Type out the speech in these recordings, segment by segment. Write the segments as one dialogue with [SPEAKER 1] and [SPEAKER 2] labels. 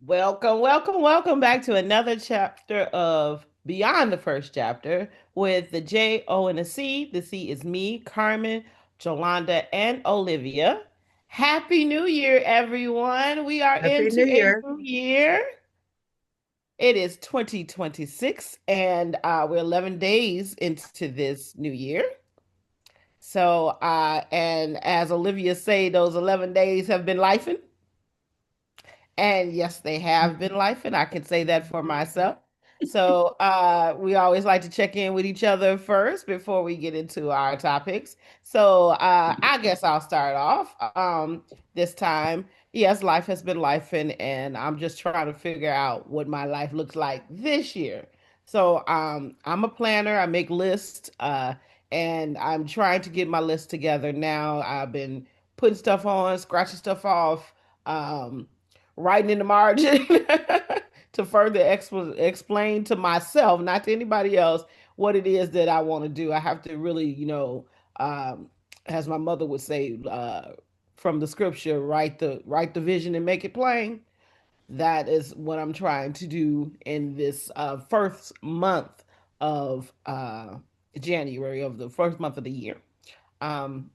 [SPEAKER 1] Welcome, welcome, welcome back to another chapter of Beyond the First Chapter with the J, O, and the C. The C is me, Carmen, Jolanda, and Olivia. Happy New Year, everyone. We are
[SPEAKER 2] Happy New
[SPEAKER 1] into a
[SPEAKER 2] Year.
[SPEAKER 1] new year. It is 2026, and we're 11 days into this new year. And as Olivia say, those 11 days have been lifing. And yes, they have been life, and I can say that for myself. We always like to check in with each other first before we get into our topics. I guess I'll start off this time. Yes, life has been life, and I'm just trying to figure out what my life looks like this year. I'm a planner. I make lists, and I'm trying to get my list together now. I've been putting stuff on, scratching stuff off. Writing in the margin to further explain to myself, not to anybody else, what it is that I want to do. I have to really, um, as my mother would say, from the scripture, write the vision and make it plain. That is what I'm trying to do in this first month of January, of the first month of the year. Um,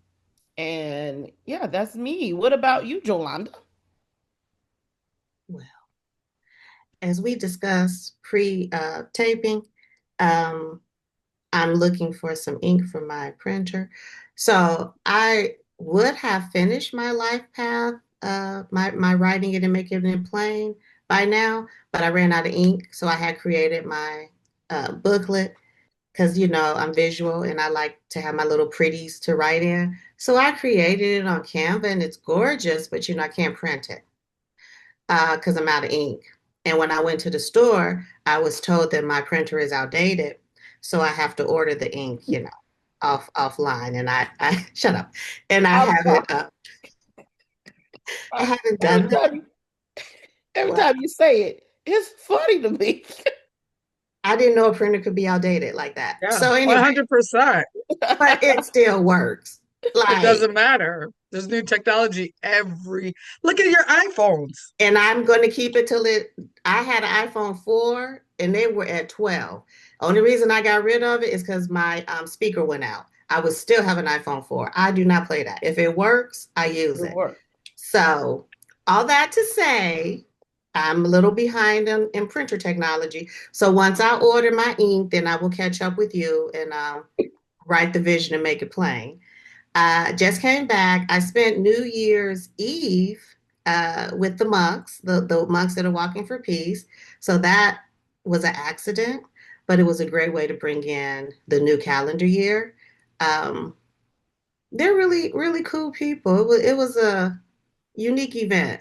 [SPEAKER 1] and yeah, that's me. What about you, Jolanda?
[SPEAKER 2] Well, as we discussed pre-taping, um, I'm looking for some ink for my printer. So I would have finished my life path, my writing it and making it plain by now, but I ran out of ink. So I had created my booklet because, I'm visual and I like to have my little pretties to write in. So I created it on Canva and it's gorgeous, but, I can't print it because I'm out of ink. And when I went to the store, I was told that my printer is outdated, so I have to order the ink, offline. And I shut up. And I
[SPEAKER 1] I'm sorry.
[SPEAKER 2] haven't I haven't
[SPEAKER 1] Every
[SPEAKER 2] done that.
[SPEAKER 1] time every
[SPEAKER 2] Well,
[SPEAKER 1] time you say it, it's funny to me.
[SPEAKER 2] I didn't know a printer could be outdated like that.
[SPEAKER 1] Yeah.
[SPEAKER 2] So anyway,
[SPEAKER 3] 100%.
[SPEAKER 2] but it still works.
[SPEAKER 3] It
[SPEAKER 2] Like,
[SPEAKER 3] doesn't matter. There's new technology every. Look at your iPhones.
[SPEAKER 2] and I'm going to keep it till I had an iPhone 4 and they were at 12. Only reason I got rid of it is because my speaker went out. I would still have an iPhone 4. I do not play that. If it works, I use
[SPEAKER 1] It
[SPEAKER 2] it.
[SPEAKER 1] works.
[SPEAKER 2] So, all that to say, I'm a little behind in printer technology. So, once I order my ink, then I will catch up with you and write the vision and make it plain. Just came back. I spent New Year's Eve with the monks, the monks that are walking for peace. So that was an accident, but it was a great way to bring in the new calendar year. Um, they're really, really cool people. It was a unique event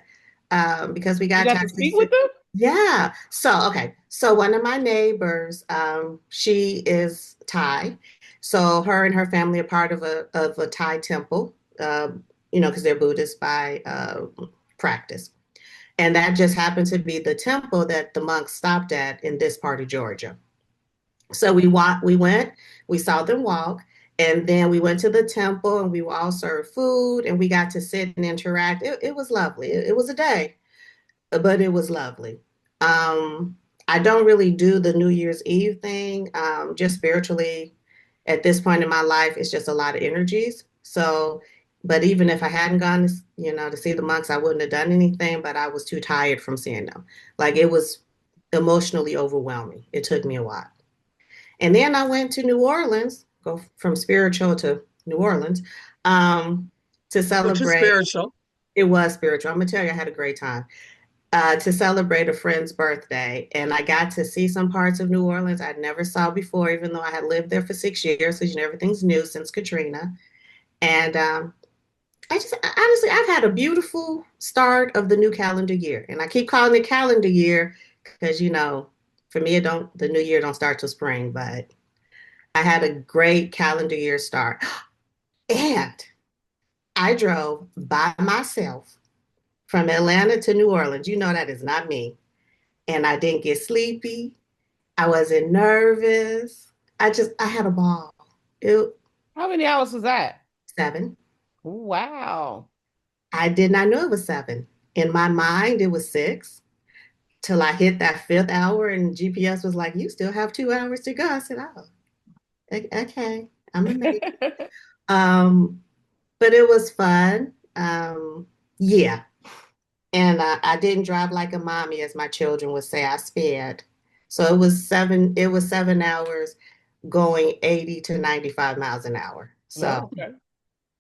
[SPEAKER 2] because we
[SPEAKER 1] You
[SPEAKER 2] got
[SPEAKER 1] got to speak with
[SPEAKER 2] taxis.
[SPEAKER 1] them?
[SPEAKER 2] Yeah. So, okay. So one of my neighbors, she is Thai. So her and her family are part of a Thai temple, because they're Buddhist by practice. And that just happened to be the temple that the monks stopped at in this part of Georgia. So we went, we saw them walk, and then we went to the temple and we were all served food and we got to sit and interact. It was lovely. It was a day, but it was lovely. Um, I don't really do the New Year's Eve thing. Just spiritually, at this point in my life, it's just a lot of energies. So, but even if I hadn't gone, to see the monks, I wouldn't have done anything. But I was too tired from seeing them. Like it was emotionally overwhelming. It took me a while. And then I went to New Orleans, go from spiritual to New Orleans, um, to
[SPEAKER 3] Which is
[SPEAKER 2] celebrate.
[SPEAKER 3] spiritual.
[SPEAKER 2] It was spiritual. I'm gonna tell you, I had a great time to celebrate a friend's birthday. And I got to see some parts of New Orleans I never saw before, even though I had lived there for 6 years, because everything's new since Katrina. And I just honestly, I've had a beautiful start of the new calendar year, and I keep calling it calendar year because for me, it don't the new year don't start till spring, but I had a great calendar year start, and I drove by myself from Atlanta to New Orleans. You know that is not me, and I didn't get sleepy. I wasn't nervous. I had a ball. It
[SPEAKER 1] How many hours was that?
[SPEAKER 2] 7.
[SPEAKER 1] Wow.
[SPEAKER 2] I did not know it was 7. In my mind, it was 6. till I hit that fifth hour, and GPS was like, "You still have 2 hours to go." I said, "Oh, okay, I'm gonna make it." Um, but it was fun. Yeah, and I didn't drive like a mommy, as my children would say. I sped, so it was 7. It was 7 hours going 80 to 95 miles an hour.
[SPEAKER 1] No,
[SPEAKER 2] So
[SPEAKER 1] okay.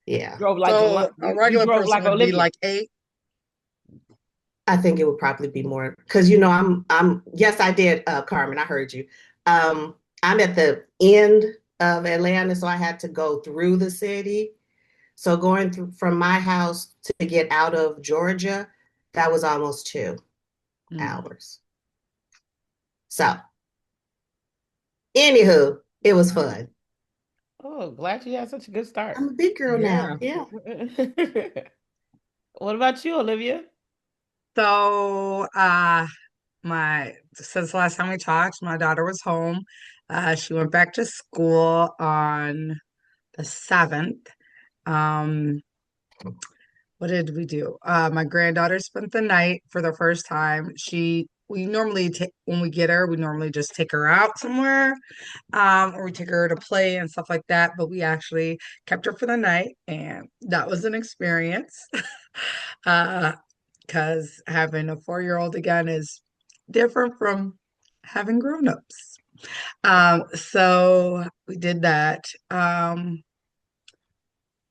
[SPEAKER 2] yeah,
[SPEAKER 1] Drove like
[SPEAKER 3] So a
[SPEAKER 1] you
[SPEAKER 3] regular
[SPEAKER 1] drove
[SPEAKER 3] person
[SPEAKER 1] like
[SPEAKER 3] would be
[SPEAKER 1] Olivia.
[SPEAKER 3] like 8.
[SPEAKER 2] I think it would probably be more because I'm yes, I did, Carmen. I heard you. I'm at the end of Atlanta, so I had to go through the city. So going through from my house to get out of Georgia, that was almost two
[SPEAKER 3] Mm.
[SPEAKER 2] hours. So, anywho, it was fun.
[SPEAKER 1] Oh, glad you had such a good start.
[SPEAKER 2] I'm a big girl now.
[SPEAKER 3] Yeah.
[SPEAKER 2] Yeah.
[SPEAKER 1] What about you, Olivia?
[SPEAKER 3] So, my since the last time we talked, my daughter was home. She went back to school on the 7th. Um, what did we do? My granddaughter spent the night for the first time. We normally take when we get her, we normally just take her out somewhere, or we take her to play and stuff like that. But we actually kept her for the night, and that was an experience. Uh, because having a 4-year-old again is different from having grown-ups. So we did that.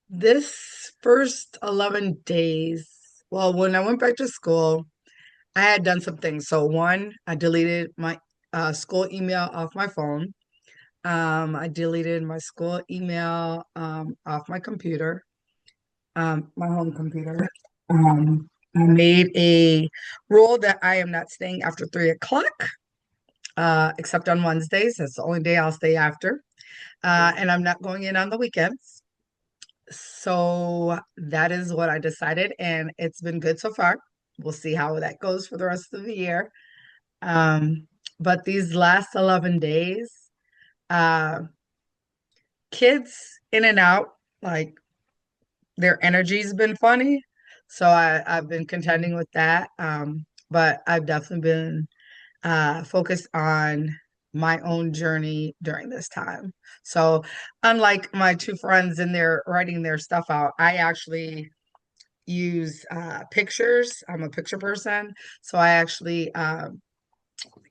[SPEAKER 3] This first 11 days, well, when I went back to school, I had done some things. So one, I deleted my school email off my phone. I deleted my school email off my computer, my home computer. I made a rule that I am not staying after 3 o'clock, except on Wednesdays. That's the only day I'll stay after. And I'm not going in on the weekends. So that is what I decided, and it's been good so far. We'll see how that goes for the rest of the year. Um, but these last 11 days, uh, kids in and out, like their energy's been funny. So I've been contending with that. But I've definitely been focused on my own journey during this time. So unlike my two friends in there writing their stuff out, I actually use pictures. I'm a picture person. So I actually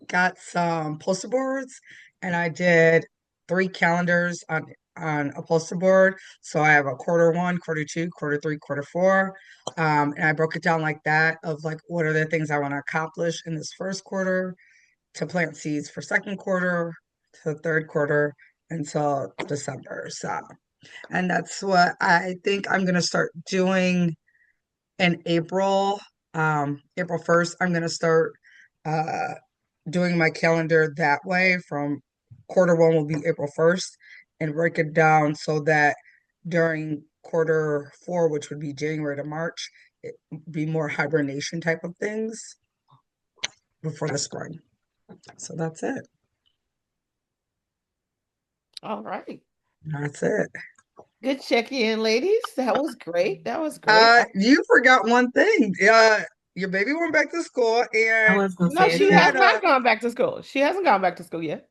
[SPEAKER 3] got some poster boards and I did 3 calendars on a poster board. So I have a quarter 1, quarter 2, quarter 3, quarter 4. And I broke it down like that of like what are the things I want to accomplish in this first quarter, to plant seeds for second quarter, to the third quarter until December. So, and that's what I think I'm gonna start doing in April. April 1st, I'm gonna start uh doing my calendar that way. From quarter 1 will be April 1st, and break it down so that during quarter 4, which would be January to March, it would be more hibernation type of things before the spring. So that's it.
[SPEAKER 1] All right.
[SPEAKER 3] That's it.
[SPEAKER 1] Good check-in, ladies. That was great. That was great.
[SPEAKER 3] You forgot one thing. Your baby went back to school
[SPEAKER 2] I
[SPEAKER 3] and
[SPEAKER 2] was gonna
[SPEAKER 1] No,
[SPEAKER 2] say it
[SPEAKER 1] she
[SPEAKER 3] she
[SPEAKER 1] has
[SPEAKER 3] had
[SPEAKER 2] too.
[SPEAKER 1] not gone back to school. She hasn't gone back to school yet.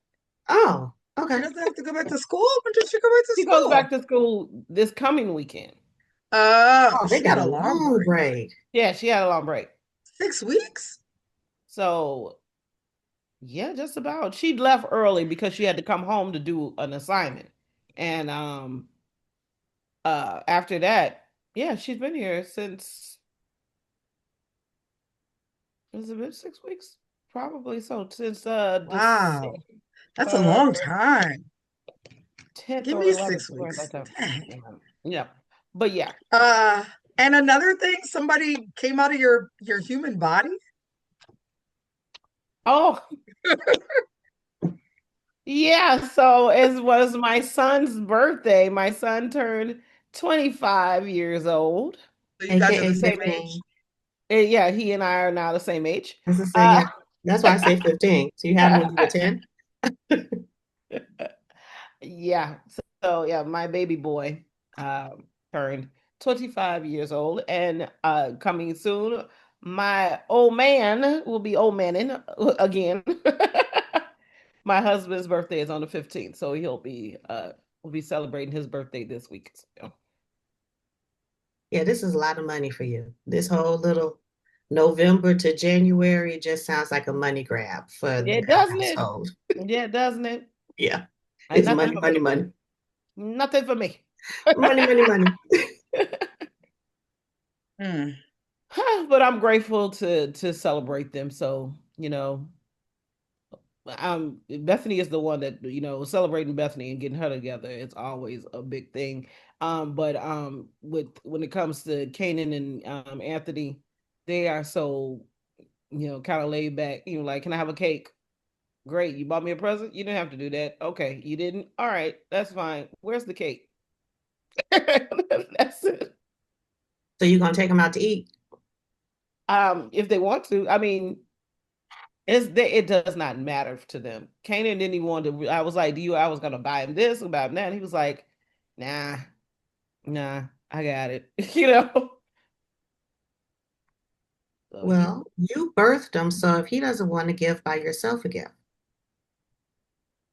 [SPEAKER 2] Oh,
[SPEAKER 3] she
[SPEAKER 2] okay.
[SPEAKER 3] doesn't have to go back to school. When did she go back to
[SPEAKER 1] She goes
[SPEAKER 3] school?
[SPEAKER 1] back to school this coming weekend.
[SPEAKER 2] Oh, they
[SPEAKER 3] She
[SPEAKER 2] got
[SPEAKER 3] had
[SPEAKER 2] a
[SPEAKER 3] a long
[SPEAKER 2] long
[SPEAKER 3] break.
[SPEAKER 2] break.
[SPEAKER 1] Yeah, she had a long break.
[SPEAKER 3] 6 weeks?
[SPEAKER 1] So, yeah, just about. She left early because she had to come home to do an assignment. And after that, yeah, she's been here since, has it been 6 weeks? Probably so, since
[SPEAKER 3] Wow. That's a
[SPEAKER 1] December
[SPEAKER 3] long time.
[SPEAKER 1] 10th
[SPEAKER 3] Give
[SPEAKER 1] or
[SPEAKER 3] me
[SPEAKER 1] 11th,
[SPEAKER 3] six
[SPEAKER 1] around that
[SPEAKER 3] weeks.
[SPEAKER 1] time.
[SPEAKER 3] Dang.
[SPEAKER 1] Yeah. But yeah.
[SPEAKER 3] Uh, and another thing, somebody came out of your human body.
[SPEAKER 1] Oh, yeah. So it was my son's birthday. My son turned 25 years old.
[SPEAKER 3] So you guys are the
[SPEAKER 2] AKA
[SPEAKER 3] same
[SPEAKER 2] 15.
[SPEAKER 3] age.
[SPEAKER 1] Yeah, he and I are now the same age.
[SPEAKER 2] As I say,
[SPEAKER 1] Uh,
[SPEAKER 2] yeah. That's why I say 15. So you had him when you were 10?
[SPEAKER 1] yeah. So yeah, my baby boy turned 25 years old, and coming soon, My old man will be old manning again. My husband's birthday is on the 15th, so we'll be celebrating his birthday this week. So,
[SPEAKER 2] Yeah, this is a lot of money for you. This whole little November to January just sounds like a money grab for
[SPEAKER 1] yeah,
[SPEAKER 2] the
[SPEAKER 1] doesn't it?
[SPEAKER 2] household.
[SPEAKER 1] Yeah, doesn't it?
[SPEAKER 2] Yeah,
[SPEAKER 1] And
[SPEAKER 2] it's
[SPEAKER 1] nothing
[SPEAKER 2] money,
[SPEAKER 1] for
[SPEAKER 2] money,
[SPEAKER 1] me.
[SPEAKER 2] money,
[SPEAKER 1] Nothing for me.
[SPEAKER 2] money, money, money.
[SPEAKER 3] Mm.
[SPEAKER 1] But I'm grateful to celebrate them. So, Bethany is the one that, celebrating Bethany and getting her together. It's always a big thing. But with when it comes to Kanan and Anthony, they are so, kind of laid back. Like, can I have a cake? Great. You bought me a present? You didn't have to do that. Okay, you didn't? All right, that's fine. Where's the cake? That's it.
[SPEAKER 2] So you're gonna take them out to eat?
[SPEAKER 1] If they want to, I mean, it does not matter to them. Kanan didn't even want to. I was like, I was gonna buy him this, buy him that. And he was like, nah, nah, I got it. So
[SPEAKER 2] Well, you birthed him, so if he doesn't want to give, buy yourself a gift.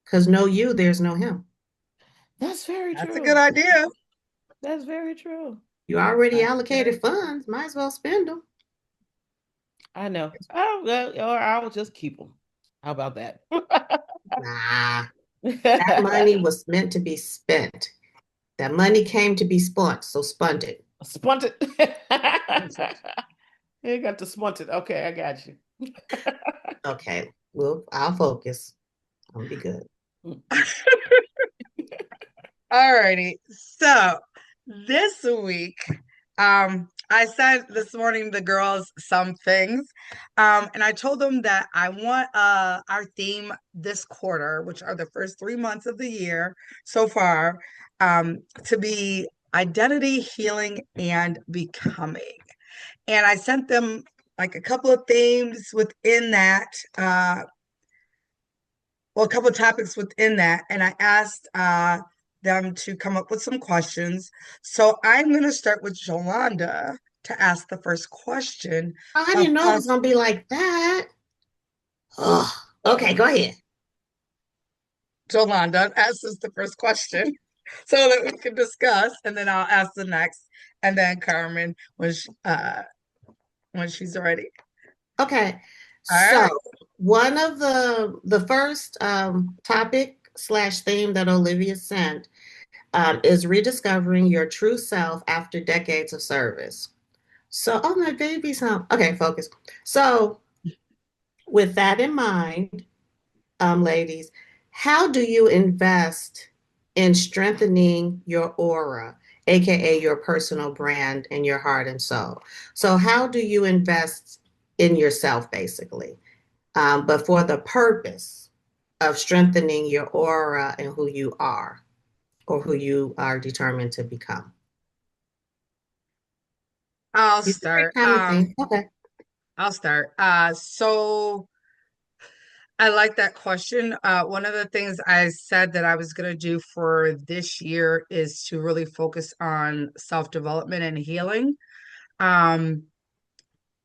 [SPEAKER 2] Because no you, there's no him.
[SPEAKER 1] that's very
[SPEAKER 3] That's a good
[SPEAKER 1] true.
[SPEAKER 3] idea.
[SPEAKER 1] That's very true.
[SPEAKER 2] You already
[SPEAKER 3] That's a good
[SPEAKER 2] allocated
[SPEAKER 3] idea.
[SPEAKER 2] funds, might as well spend them.
[SPEAKER 1] I know. Or I'll just keep them. How about that?
[SPEAKER 2] Nah, that money was meant to be spent. That money came to be spent, so spend it.
[SPEAKER 1] Spunt it. You got to spunt it. Okay, I got you.
[SPEAKER 2] Okay, well, I'll focus. I'll be good.
[SPEAKER 3] Alrighty. So this week, I sent this morning the girls some things. And I told them that I want our theme this quarter, which are the first 3 months of the year so far, to be identity, healing, and becoming. And I sent them like a couple of themes within that, a couple of topics within that, and I asked them to come up with some questions. So I'm going to start with Jolanda to ask the first question
[SPEAKER 2] Oh, I
[SPEAKER 3] of
[SPEAKER 2] didn't know it was
[SPEAKER 3] us.
[SPEAKER 2] gonna be like that. Oh, okay, go ahead.
[SPEAKER 3] Jolanda asks us the first question so that we can discuss, and then I'll ask the next, and then Carmen when she's ready.
[SPEAKER 2] Okay,
[SPEAKER 3] All
[SPEAKER 2] so
[SPEAKER 3] right.
[SPEAKER 2] one of the first topic slash theme that Olivia sent is rediscovering your true self after decades of service. So, oh, my baby's home. Okay, focus. So, with that in mind, ladies, how do you invest in strengthening your aura, aka your personal brand and your heart and soul? So, how do you invest in yourself, basically, but for the purpose of strengthening your aura and who you are, or who you are determined to become?
[SPEAKER 3] I'll
[SPEAKER 2] You can
[SPEAKER 3] start.
[SPEAKER 2] kind of think, okay.
[SPEAKER 3] I'll start. So I like that question. One of the things I said that I was going to do for this year is to really focus on self-development and healing. Um,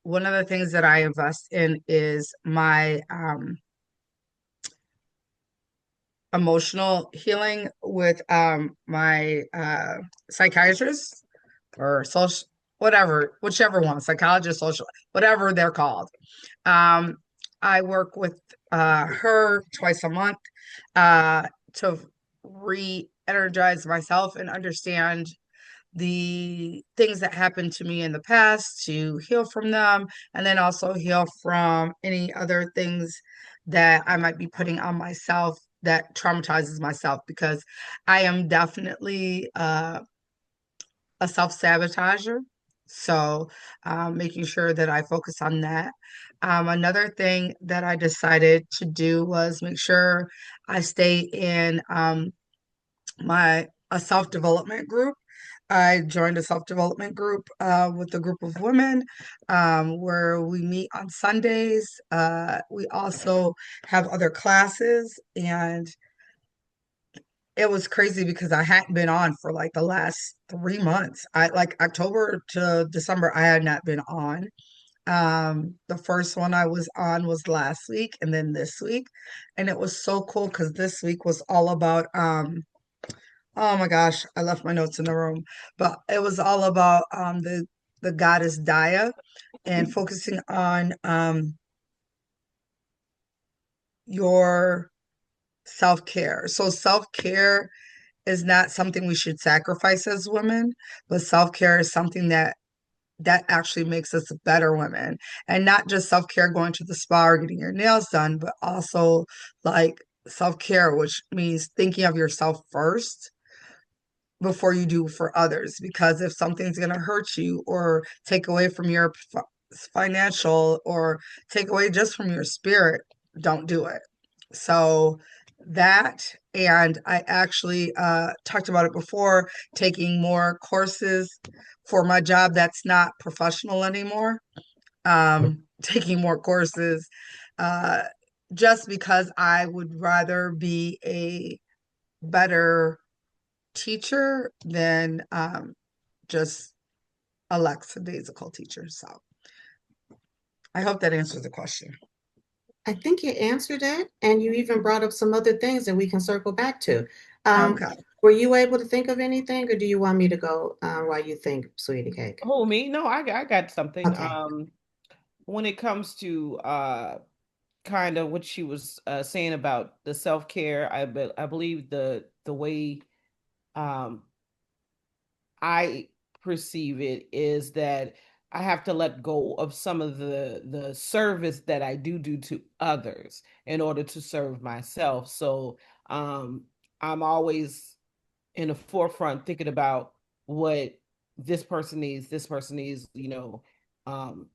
[SPEAKER 3] One of the things that I invest in is my emotional healing with my psychiatrist or social, whatever, whichever one, psychologist, social, whatever they're called. Um, I work with her twice a month to re-energize myself and understand the things that happened to me in the past to heal from them, and then also heal from any other things that I might be putting on myself that traumatizes myself because I am definitely a self-sabotager. So, making sure that I focus on that. Another thing that I decided to do was make sure I stay in my a self-development group. I joined a self-development group with a group of women where we meet on Sundays. We also have other classes, and it was crazy because I hadn't been on for like the last 3 months. I like October to December, I had not been on. The first one I was on was last week and then this week. And it was so cool because this week was all about oh my gosh, I left my notes in the room, but it was all about the goddess Daya and focusing on your self-care. So self-care is not something we should sacrifice as women, but self-care is something that actually makes us better women. And not just self-care going to the spa or getting your nails done, but also like self-care, which means thinking of yourself first before you do for others. Because if something's going to hurt you or take away from your financial or take away just from your spirit, don't do it. So that, and I actually talked about it before, taking more courses for my job that's not professional anymore, taking more courses uh, just because I would rather be a better teacher than just a lackadaisical teacher. So I hope that answers the question.
[SPEAKER 2] I think you answered it, and you even brought up some other things that we can circle back to. Um,
[SPEAKER 3] Okay.
[SPEAKER 2] were you able to think of anything, or do you want me to go while you think, sweetie cake?
[SPEAKER 1] Oh, me? No, I got something.
[SPEAKER 2] Okay.
[SPEAKER 1] When it comes to kind of what she was saying about the self-care, I believe the way um I perceive it is that I have to let go of some of the service that I do to others in order to serve myself. So um I'm always in the forefront thinking about what this person needs, um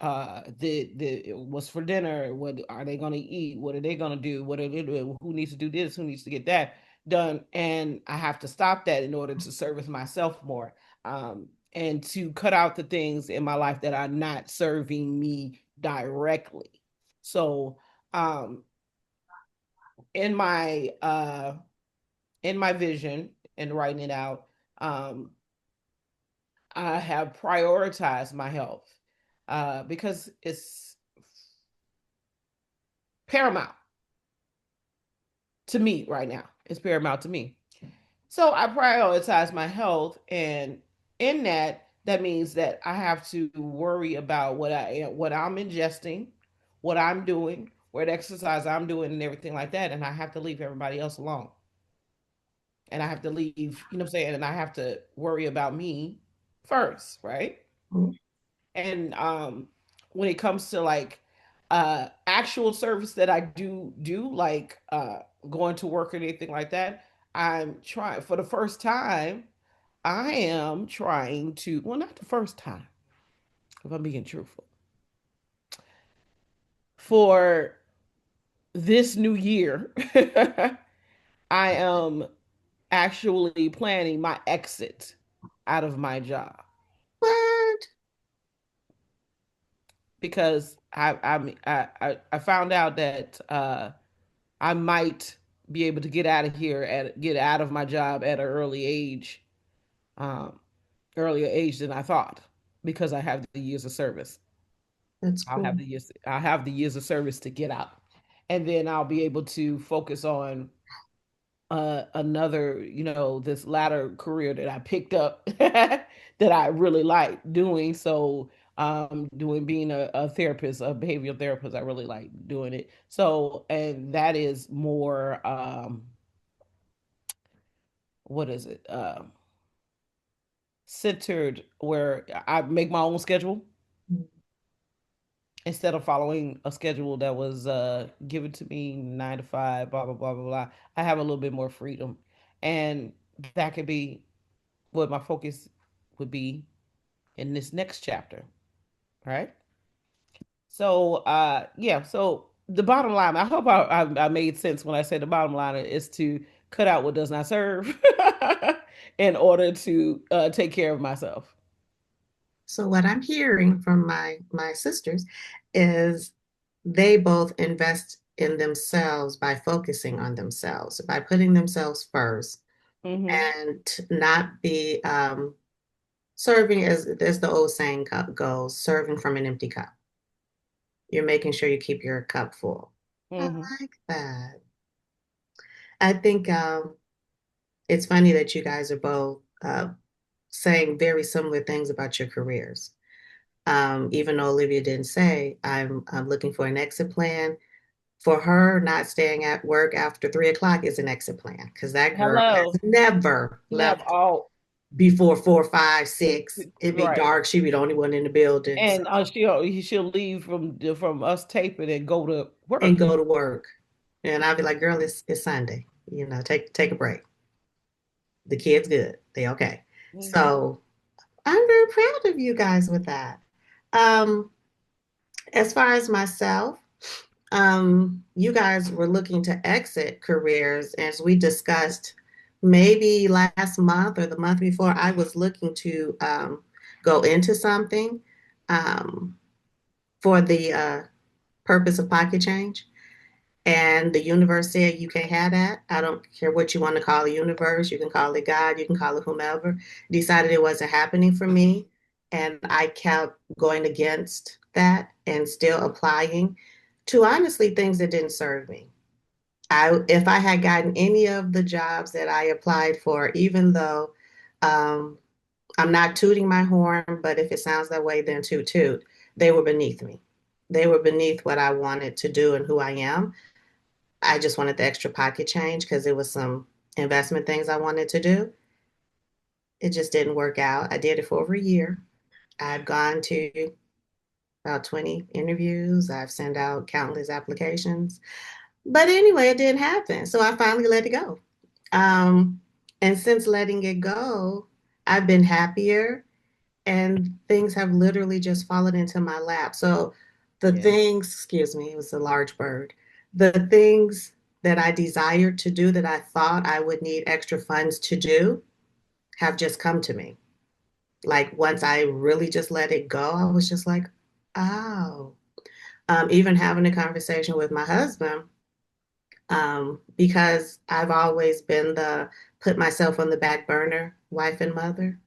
[SPEAKER 1] the what's for dinner, what are they going to eat, what are they going to do, what are they doing, who needs to do this, who needs to get that done, and I have to stop that in order to service myself more, and to cut out the things in my life that are not serving me directly. So um in my vision and writing it out, um I have prioritized my health because it's paramount to me right now. It's paramount to me. So I prioritize my health, and in that, that means that I have to worry about what I'm ingesting, what I'm doing, what exercise I'm doing, and everything like that. And I have to leave everybody else alone. And I have to leave, you know what I'm saying? And I have to worry about me first, right? And when it comes to like actual service that I do like going to work or anything like that, I'm trying for the first time. I am trying to, well, not the first time, if I'm being truthful, for this new year. I am actually planning my exit out of my job
[SPEAKER 2] What?
[SPEAKER 1] because I found out that I might be able to get out of here at get out of my job at an um, earlier age than I thought, because I have the years of service.
[SPEAKER 2] That's cool.
[SPEAKER 1] I'll have the years of service to get out, and then I'll be able to focus on another, this latter career that I picked up that I really like doing. So doing being a therapist, a behavioral therapist, I really like doing it. So, and that is more what is it? Centered, where I make my own schedule instead of following a schedule that was given to me 9 to 5, blah blah blah blah blah. I have a little bit more freedom, and that could be what my focus would be in this next chapter, right? So yeah, so the bottom line, I hope I made sense when I said the bottom line is to cut out what does not serve in order to take care of myself.
[SPEAKER 2] So what I'm hearing from my sisters is they both invest in themselves by focusing on themselves, by putting themselves first,
[SPEAKER 1] Mm-hmm.
[SPEAKER 2] and not be Serving, as the old saying goes, serving from an empty cup. You're making sure you keep your cup full. I
[SPEAKER 1] Hmm.
[SPEAKER 2] like that. I think it's funny that you guys are both saying very similar things about your careers. Even though Olivia didn't say, I'm looking for an exit plan. For her, not staying at work after 3 o'clock is an exit plan because that girl
[SPEAKER 1] Hello.
[SPEAKER 2] has never
[SPEAKER 1] Never
[SPEAKER 2] left
[SPEAKER 1] all
[SPEAKER 2] before 4, 5, 6. It'd be
[SPEAKER 1] right.
[SPEAKER 2] dark. She'd be the only one in the building. So,
[SPEAKER 1] And she'll leave from us taping and go to
[SPEAKER 2] and
[SPEAKER 1] work.
[SPEAKER 2] go to work. And I'd be like, girl, it's Sunday. Take a break. The kid's good. They okay.
[SPEAKER 1] Hmm.
[SPEAKER 2] So I'm very proud of you guys with that. Um, as far as myself, you guys were looking to exit careers, as we discussed maybe last month or the month before. I was looking to go into something um, for the purpose of pocket change. And the universe said, you can't have that. I don't care what you want to call the universe. You can call it God, you can call it whomever. Decided it wasn't happening for me. And I kept going against that and still applying to honestly things that didn't serve me. If I had gotten any of the jobs that I applied for, even though um, I'm not tooting my horn, but if it sounds that way, then toot toot, they were beneath me. They were beneath what I wanted to do and who I am. I just wanted the extra pocket change because it was some investment things I wanted to do. It just didn't work out. I did it for over a year. I've gone to about 20 interviews. I've sent out countless applications. But anyway, it didn't happen. So I finally let it go. Um, and since letting it go, I've been happier and things have literally just fallen into my lap. So the
[SPEAKER 1] Yeah.
[SPEAKER 2] things, excuse me, it was a large bird. The things that I desired to do that I thought I would need extra funds to do have just come to me. Like once I really just let it go, I was just like, oh. Even having a conversation with my husband, because I've always been the put myself on the back burner wife and mother.
[SPEAKER 1] Hmm.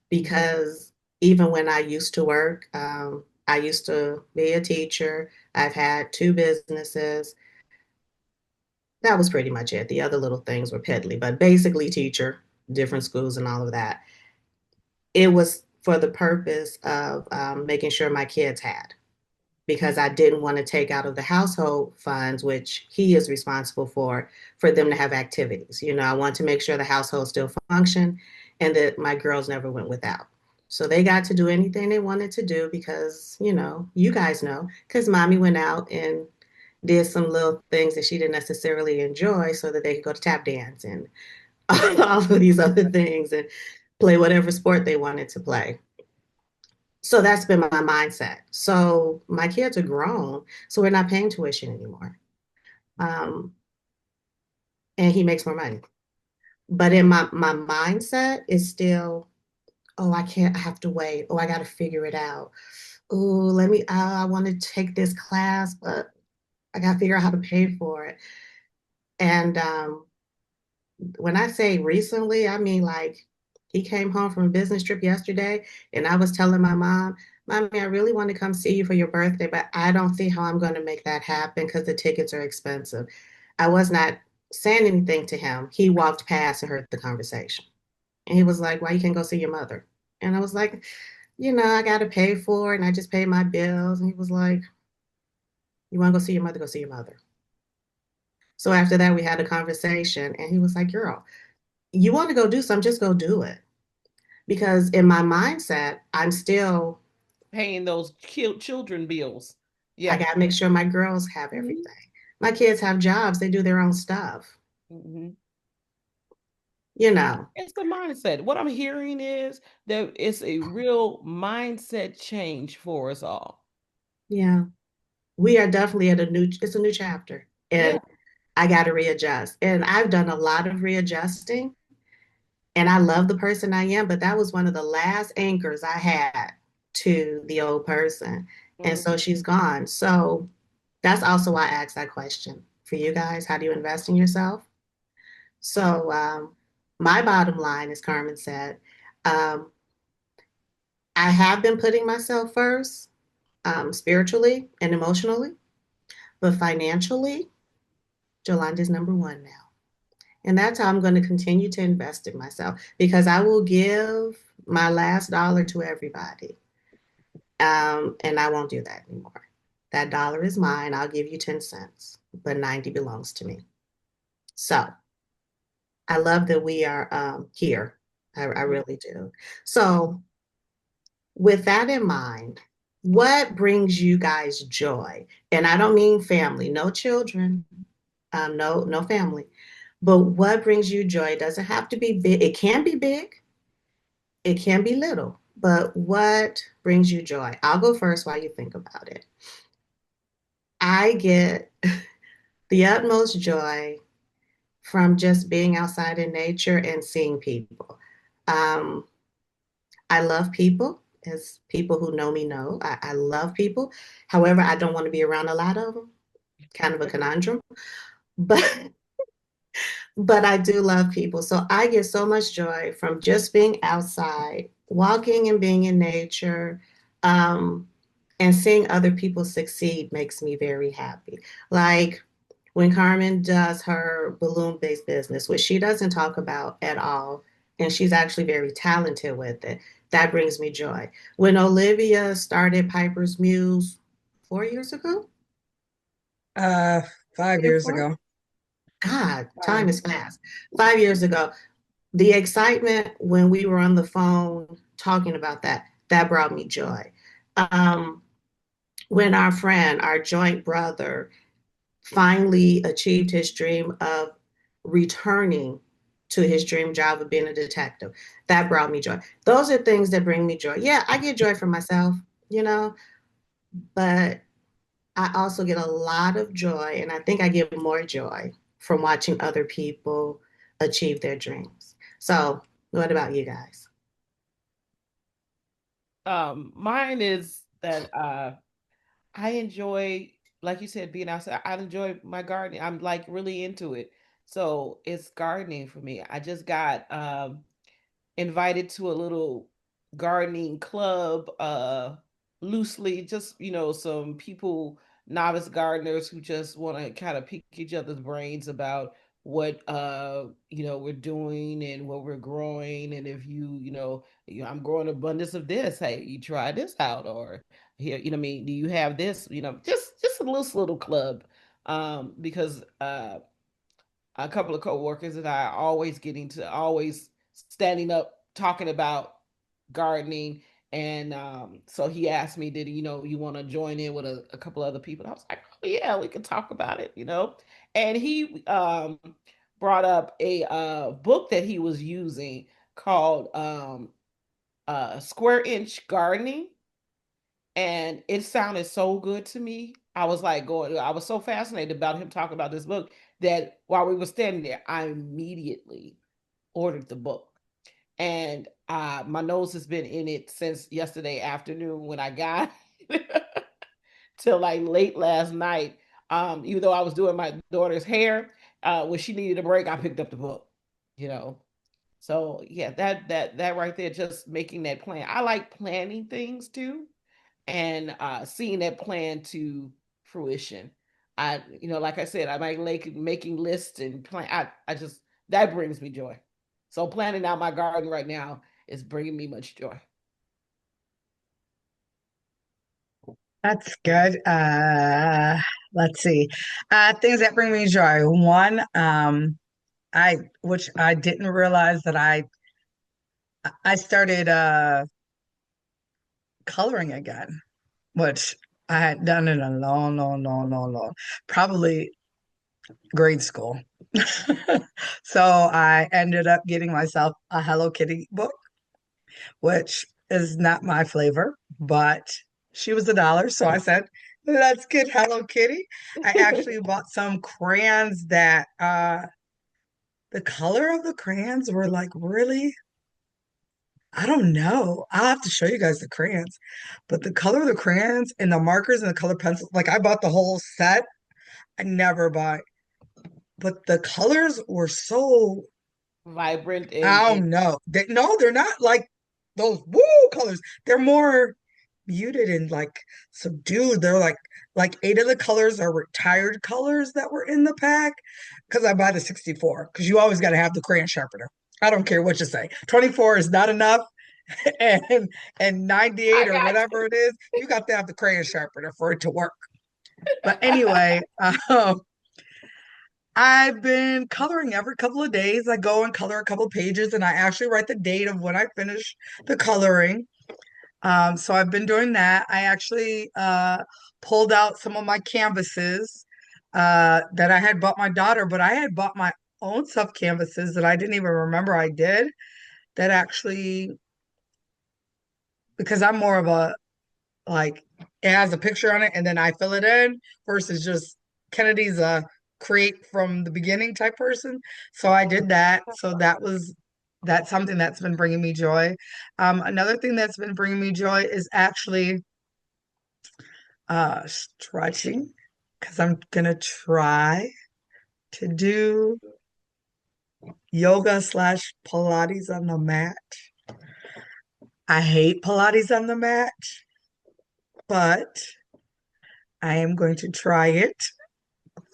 [SPEAKER 2] Because even when I used to work, I used to be a teacher. I've had two businesses. That was pretty much it. The other little things were peddly, but basically teacher, different schools and all of that. It was for the purpose of making sure my kids had, because I didn't want to take out of the household funds, which he is responsible for them to have activities. I want to make sure the household still functioned and that my girls never went without. So they got to do anything they wanted to do because, you guys know, because mommy went out and did some little things that she didn't necessarily enjoy so that they could go to tap dance and all of these other things and play whatever sport they wanted to play. So that's been my mindset. So my kids are grown, so we're not paying tuition anymore. Um, and he makes more money. But in my mindset is still, oh, I can't, I have to wait. Oh, I got to figure it out. Oh, I want to take this class, but I got to figure out how to pay for it. And when I say recently, I mean like he came home from a business trip yesterday, and I was telling my mom, Mommy, I really want to come see you for your birthday, but I don't see how I'm going to make that happen because the tickets are expensive. I was not saying anything to him. He walked past and heard the conversation. And he was like, Why you can't go see your mother? And I was like, I got to pay for it, and I just pay my bills. And he was like, You want to go see your mother? Go see your mother. So after that, we had a conversation, and he was like, Girl, you want to go do something, just go do it. Because in my mindset, I'm still,
[SPEAKER 1] Paying those children bills.
[SPEAKER 2] I
[SPEAKER 1] Yeah.
[SPEAKER 2] got to make sure my girls have
[SPEAKER 1] Hmm.
[SPEAKER 2] everything. My kids have jobs, they do their own stuff,
[SPEAKER 1] Hmm.
[SPEAKER 2] you know.
[SPEAKER 1] It's the mindset. What I'm hearing is that it's a real mindset change for us all.
[SPEAKER 2] Yeah. We are definitely it's a new chapter.
[SPEAKER 1] Yeah.
[SPEAKER 2] And I got to readjust. And I've done a lot of readjusting. And I love the person I am, but that was one of the last anchors I had to the old person. And
[SPEAKER 1] Hmm.
[SPEAKER 2] so she's gone. So that's also why I asked that question for you guys. How do you invest in yourself? So my bottom line, as Carmen said, um, I have been putting myself first, spiritually and emotionally, but financially, Jolanda's number one now. And that's how I'm going to continue to invest in myself because I will give my last dollar to everybody. And I won't do that anymore. That dollar is mine. I'll give you 10 cents, but 90 belongs to me. So I love that we are here. I really do. So, with that in mind, what brings you guys joy? And I don't mean family, no children, no family. But what brings you joy? It doesn't have to be big. It can be big, it can be little. But what brings you joy? I'll go first while you think about it. I get the utmost joy from just being outside in nature and seeing people. Um, I love people, as people who know me know. I love people. However, I don't want to be around a lot of them. Kind of a conundrum. But but I do love people. So I get so much joy from just being outside, walking and being in nature, um, and seeing other people succeed makes me very happy. Like when Carmen does her balloon-based business, which she doesn't talk about at all, and she's actually very talented with it, that brings me joy. When Olivia started Piper's Muse 4 years ago,
[SPEAKER 3] Uh, 5 years
[SPEAKER 2] 3 or 4,
[SPEAKER 3] ago.
[SPEAKER 2] God, time
[SPEAKER 3] 5.
[SPEAKER 2] is fast. 5 years ago, the excitement when we were on the phone talking about that, that brought me joy. Um, when our friend, our joint brother, finally achieved his dream of returning to his dream job of being a detective, that brought me joy. Those are things that bring me joy. Yeah, I get joy from myself, you know, but I also get a lot of joy, and I think I get more joy from watching other people achieve their dreams. So, what about you guys?
[SPEAKER 1] Mine is that I enjoy, like you said, being outside. I enjoy my gardening. I'm like really into it. So it's gardening for me. I just got invited to a little gardening club, loosely, just some people, novice gardeners who just want to kind of pick each other's brains about what we're doing and what we're growing. And if I'm growing abundance of this, hey, you try this out. Or here, what I mean, do you have this, just a little club. Because a couple of coworkers and I are always getting to always standing up talking about gardening. And so he asked me, did you want to join in with a couple other people? And I was like, oh yeah, we can talk about it. And he brought up a book that he was using called Square Inch Gardening, and it sounded so good to me. I was so fascinated about him talking about this book that while we were standing there, I immediately ordered the book. And my nose has been in it since yesterday afternoon when I got till like late last night. Even though I was doing my daughter's hair, when she needed a break, I picked up the book. You know, so yeah, that right there, just making that plan. I like planning things too, and seeing that plan to fruition. Like I said, I might like making lists and plan. I just that brings me joy. So planning out my garden right now is bringing me much joy.
[SPEAKER 3] That's good. Let's see. Things that bring me joy. One, which I didn't realize that I started coloring again, which I had done in a long, long, long, long, long, probably grade school. So I ended up getting myself a Hello Kitty book, which is not my flavor, but she was $1. So I said, let's get Hello Kitty. I actually bought some crayons that the color of the crayons were like really, I don't know. I'll have to show you guys the crayons. But the color of the crayons and the markers and the color pencils, like I bought the whole set. I never buy, but the colors were so,
[SPEAKER 1] Vibrant
[SPEAKER 3] I
[SPEAKER 1] and
[SPEAKER 3] don't know. No, they're not like. those woo colors. They're more muted and like subdued. They're like eight of the colors are retired colors that were in the pack because I buy the 64 because you always got to have the crayon sharpener. I don't care what you say. 24 is not enough. And and 98
[SPEAKER 1] I
[SPEAKER 3] or
[SPEAKER 1] got
[SPEAKER 3] whatever it is, you got to have the crayon sharpener for it to work. But anyway, I've been coloring every couple of days. I go and color a couple of pages and I actually write the date of when I finish the coloring. So I've been doing that. I actually pulled out some of my canvases that I had bought my daughter, but I had bought my own stuffed canvases that I didn't even remember I did. That actually, because I'm more of a like it has a picture on it and then I fill it in versus just Kennedy's a create from the beginning type person. So I did that. So that's something that's been bringing me joy. Another thing that's been bringing me joy is actually stretching because I'm gonna try to do yoga slash Pilates on the mat. I hate Pilates on the mat, but I am going to try it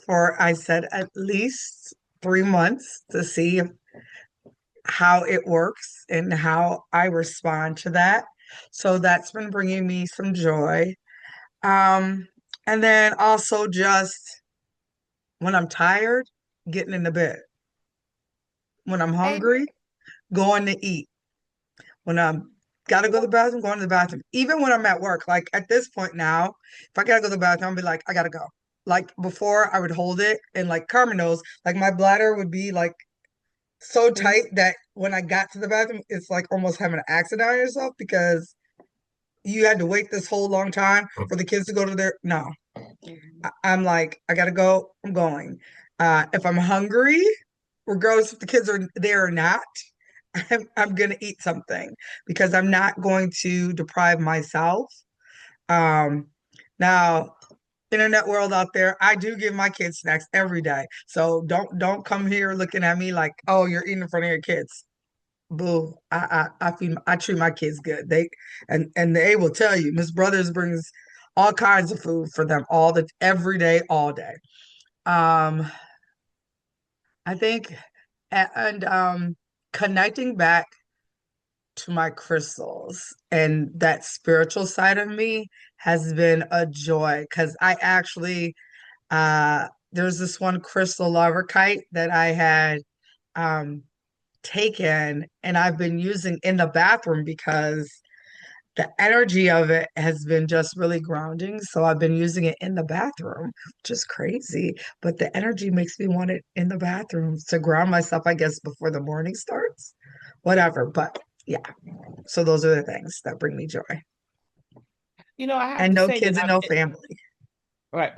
[SPEAKER 3] for, I said, at least 3 months to see how it works and how I respond to that. So that's been bringing me some joy. Um, and then also just when I'm tired, getting in the bed. When I'm
[SPEAKER 1] Amen.
[SPEAKER 3] hungry, going to eat. When I'm gotta go to the bathroom, going to the bathroom. Even when I'm at work, like at this point now, if I gotta go to the bathroom, I'll be like, I gotta go. Like before, I would hold it, and like Carmen knows, like my bladder would be like so tight
[SPEAKER 1] Mhm.
[SPEAKER 3] that when I got to the bathroom, it's like almost having an accident on yourself because you had to wait this whole long time for the kids to go to their. No,
[SPEAKER 1] Mhm.
[SPEAKER 3] I'm like, I gotta go. I'm going. If I'm hungry, regardless if the kids are there or not, I'm gonna eat something because I'm not going to deprive myself. Um, Now, internet world out there, I do give my kids snacks every day. So don't come here looking at me like, oh, you're eating in front of your kids. Boo. I treat my kids good. And they will tell you, Miss Brothers brings all kinds of food for them every day, all day. Um, I think and connecting back to my crystals and that spiritual side of me has been a joy because I actually there's this one crystal kite that I had um taken and I've been using in the bathroom because the energy of it has been just really grounding. So I've been using it in the bathroom, which is crazy. But the energy makes me want it in the bathroom to ground myself, I guess, before the morning starts. Whatever. But yeah, so those are the things that bring me joy.
[SPEAKER 1] I have
[SPEAKER 3] And
[SPEAKER 1] to
[SPEAKER 3] no
[SPEAKER 1] say that
[SPEAKER 3] kids and no family.
[SPEAKER 1] right.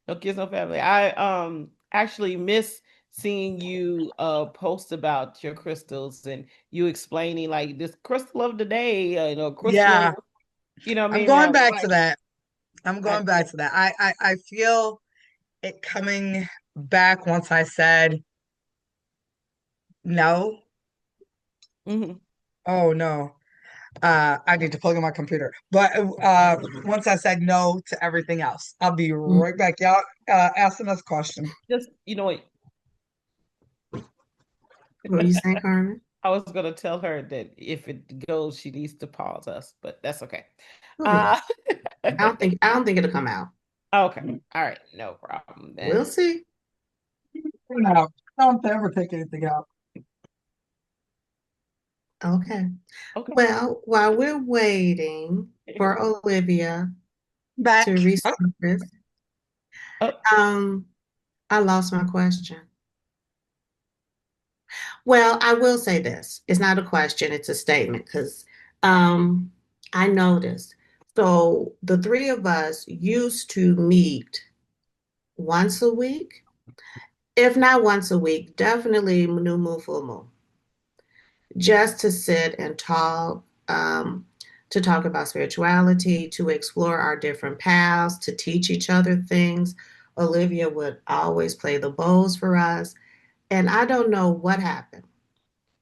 [SPEAKER 1] No kids, no family. I actually miss seeing you post about your crystals and you explaining like this crystal of the day, crystal
[SPEAKER 3] Yeah,
[SPEAKER 1] of what I
[SPEAKER 3] I'm
[SPEAKER 1] mean?
[SPEAKER 3] going
[SPEAKER 1] Now,
[SPEAKER 3] back to
[SPEAKER 1] like
[SPEAKER 3] that. I'm
[SPEAKER 1] I
[SPEAKER 3] going back to that. I feel it coming back once I said no.
[SPEAKER 1] mhm.
[SPEAKER 3] Oh no. I need to plug in my computer. But once I said no to everything else, I'll be right back. Y'all asking us question.
[SPEAKER 1] Just
[SPEAKER 2] What were you saying, Carmen?
[SPEAKER 1] I was gonna tell her that if it goes, she needs to pause us, but that's okay.
[SPEAKER 2] We'll be
[SPEAKER 1] Uh
[SPEAKER 2] back. I don't think it'll come out.
[SPEAKER 1] okay. All right, no problem
[SPEAKER 2] We'll
[SPEAKER 1] then.
[SPEAKER 2] see.
[SPEAKER 3] No, don't ever take anything out.
[SPEAKER 2] Okay.
[SPEAKER 1] Okay.
[SPEAKER 2] Well, while we're waiting for Olivia to
[SPEAKER 3] Back.
[SPEAKER 2] resurface,
[SPEAKER 1] Oh,
[SPEAKER 2] um, I lost my question. Well, I will say this. It's not a question, it's a statement because um, I noticed. So the three of us used to meet once a week, if not once a week, definitely new moon, full moon, just to sit and talk, to talk about spirituality, to explore our different paths, to teach each other things. Olivia would always play the bowls for us. And I don't know what happened.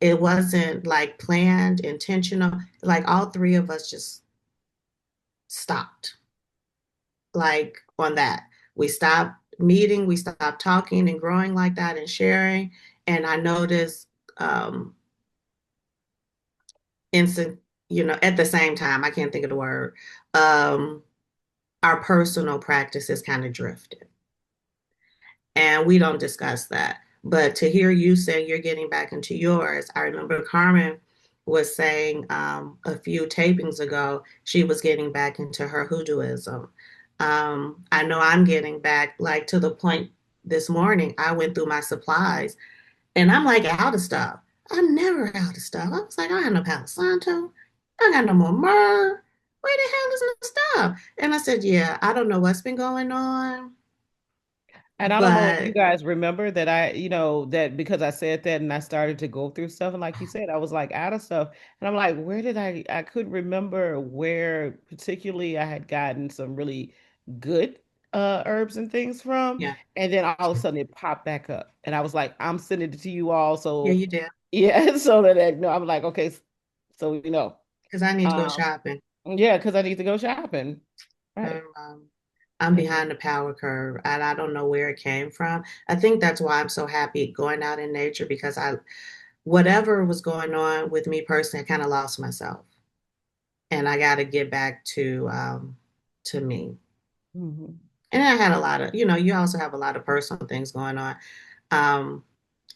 [SPEAKER 2] It wasn't like planned, intentional. Like all three of us just stopped, like on that. We stopped meeting, we stopped talking and growing like that and sharing. And I noticed instant, at the same time, I can't think of the word, um, our personal practices kind of drifted. And we don't discuss that. But to hear you say you're getting back into yours, I remember Carmen was saying a few tapings ago she was getting back into her hoodooism. I know I'm getting back, like to the point this morning, I went through my supplies and I'm like out of stuff. I'm never out of stuff. I was like, I have no Palo Santo. I got no more myrrh. Where the hell is my stuff? And I said, yeah, I don't know what's been going on,
[SPEAKER 1] And I don't know if you
[SPEAKER 2] but
[SPEAKER 1] guys remember that that because I said that and I started to go through stuff. And like you said, I was like out of stuff. And I'm like, where did I couldn't remember where particularly I had gotten some really good herbs and things from.
[SPEAKER 2] yeah,
[SPEAKER 1] And then all of a sudden it popped back up. And I was like, I'm sending it to you all.
[SPEAKER 2] yeah,
[SPEAKER 1] So
[SPEAKER 2] you did.
[SPEAKER 1] yeah, so that no, I'm like, okay, so
[SPEAKER 2] Because I need to go
[SPEAKER 1] um,
[SPEAKER 2] shopping.
[SPEAKER 1] yeah, because I need to go shopping. Right.
[SPEAKER 2] Um, I'm
[SPEAKER 1] And
[SPEAKER 2] behind the power curve and I don't know where it came from. I think that's why I'm so happy going out in nature because whatever was going on with me personally, I kind of lost myself. And I got to get back to me.
[SPEAKER 1] mhm.
[SPEAKER 2] And I had a lot of, you also have a lot of personal things going on. Um,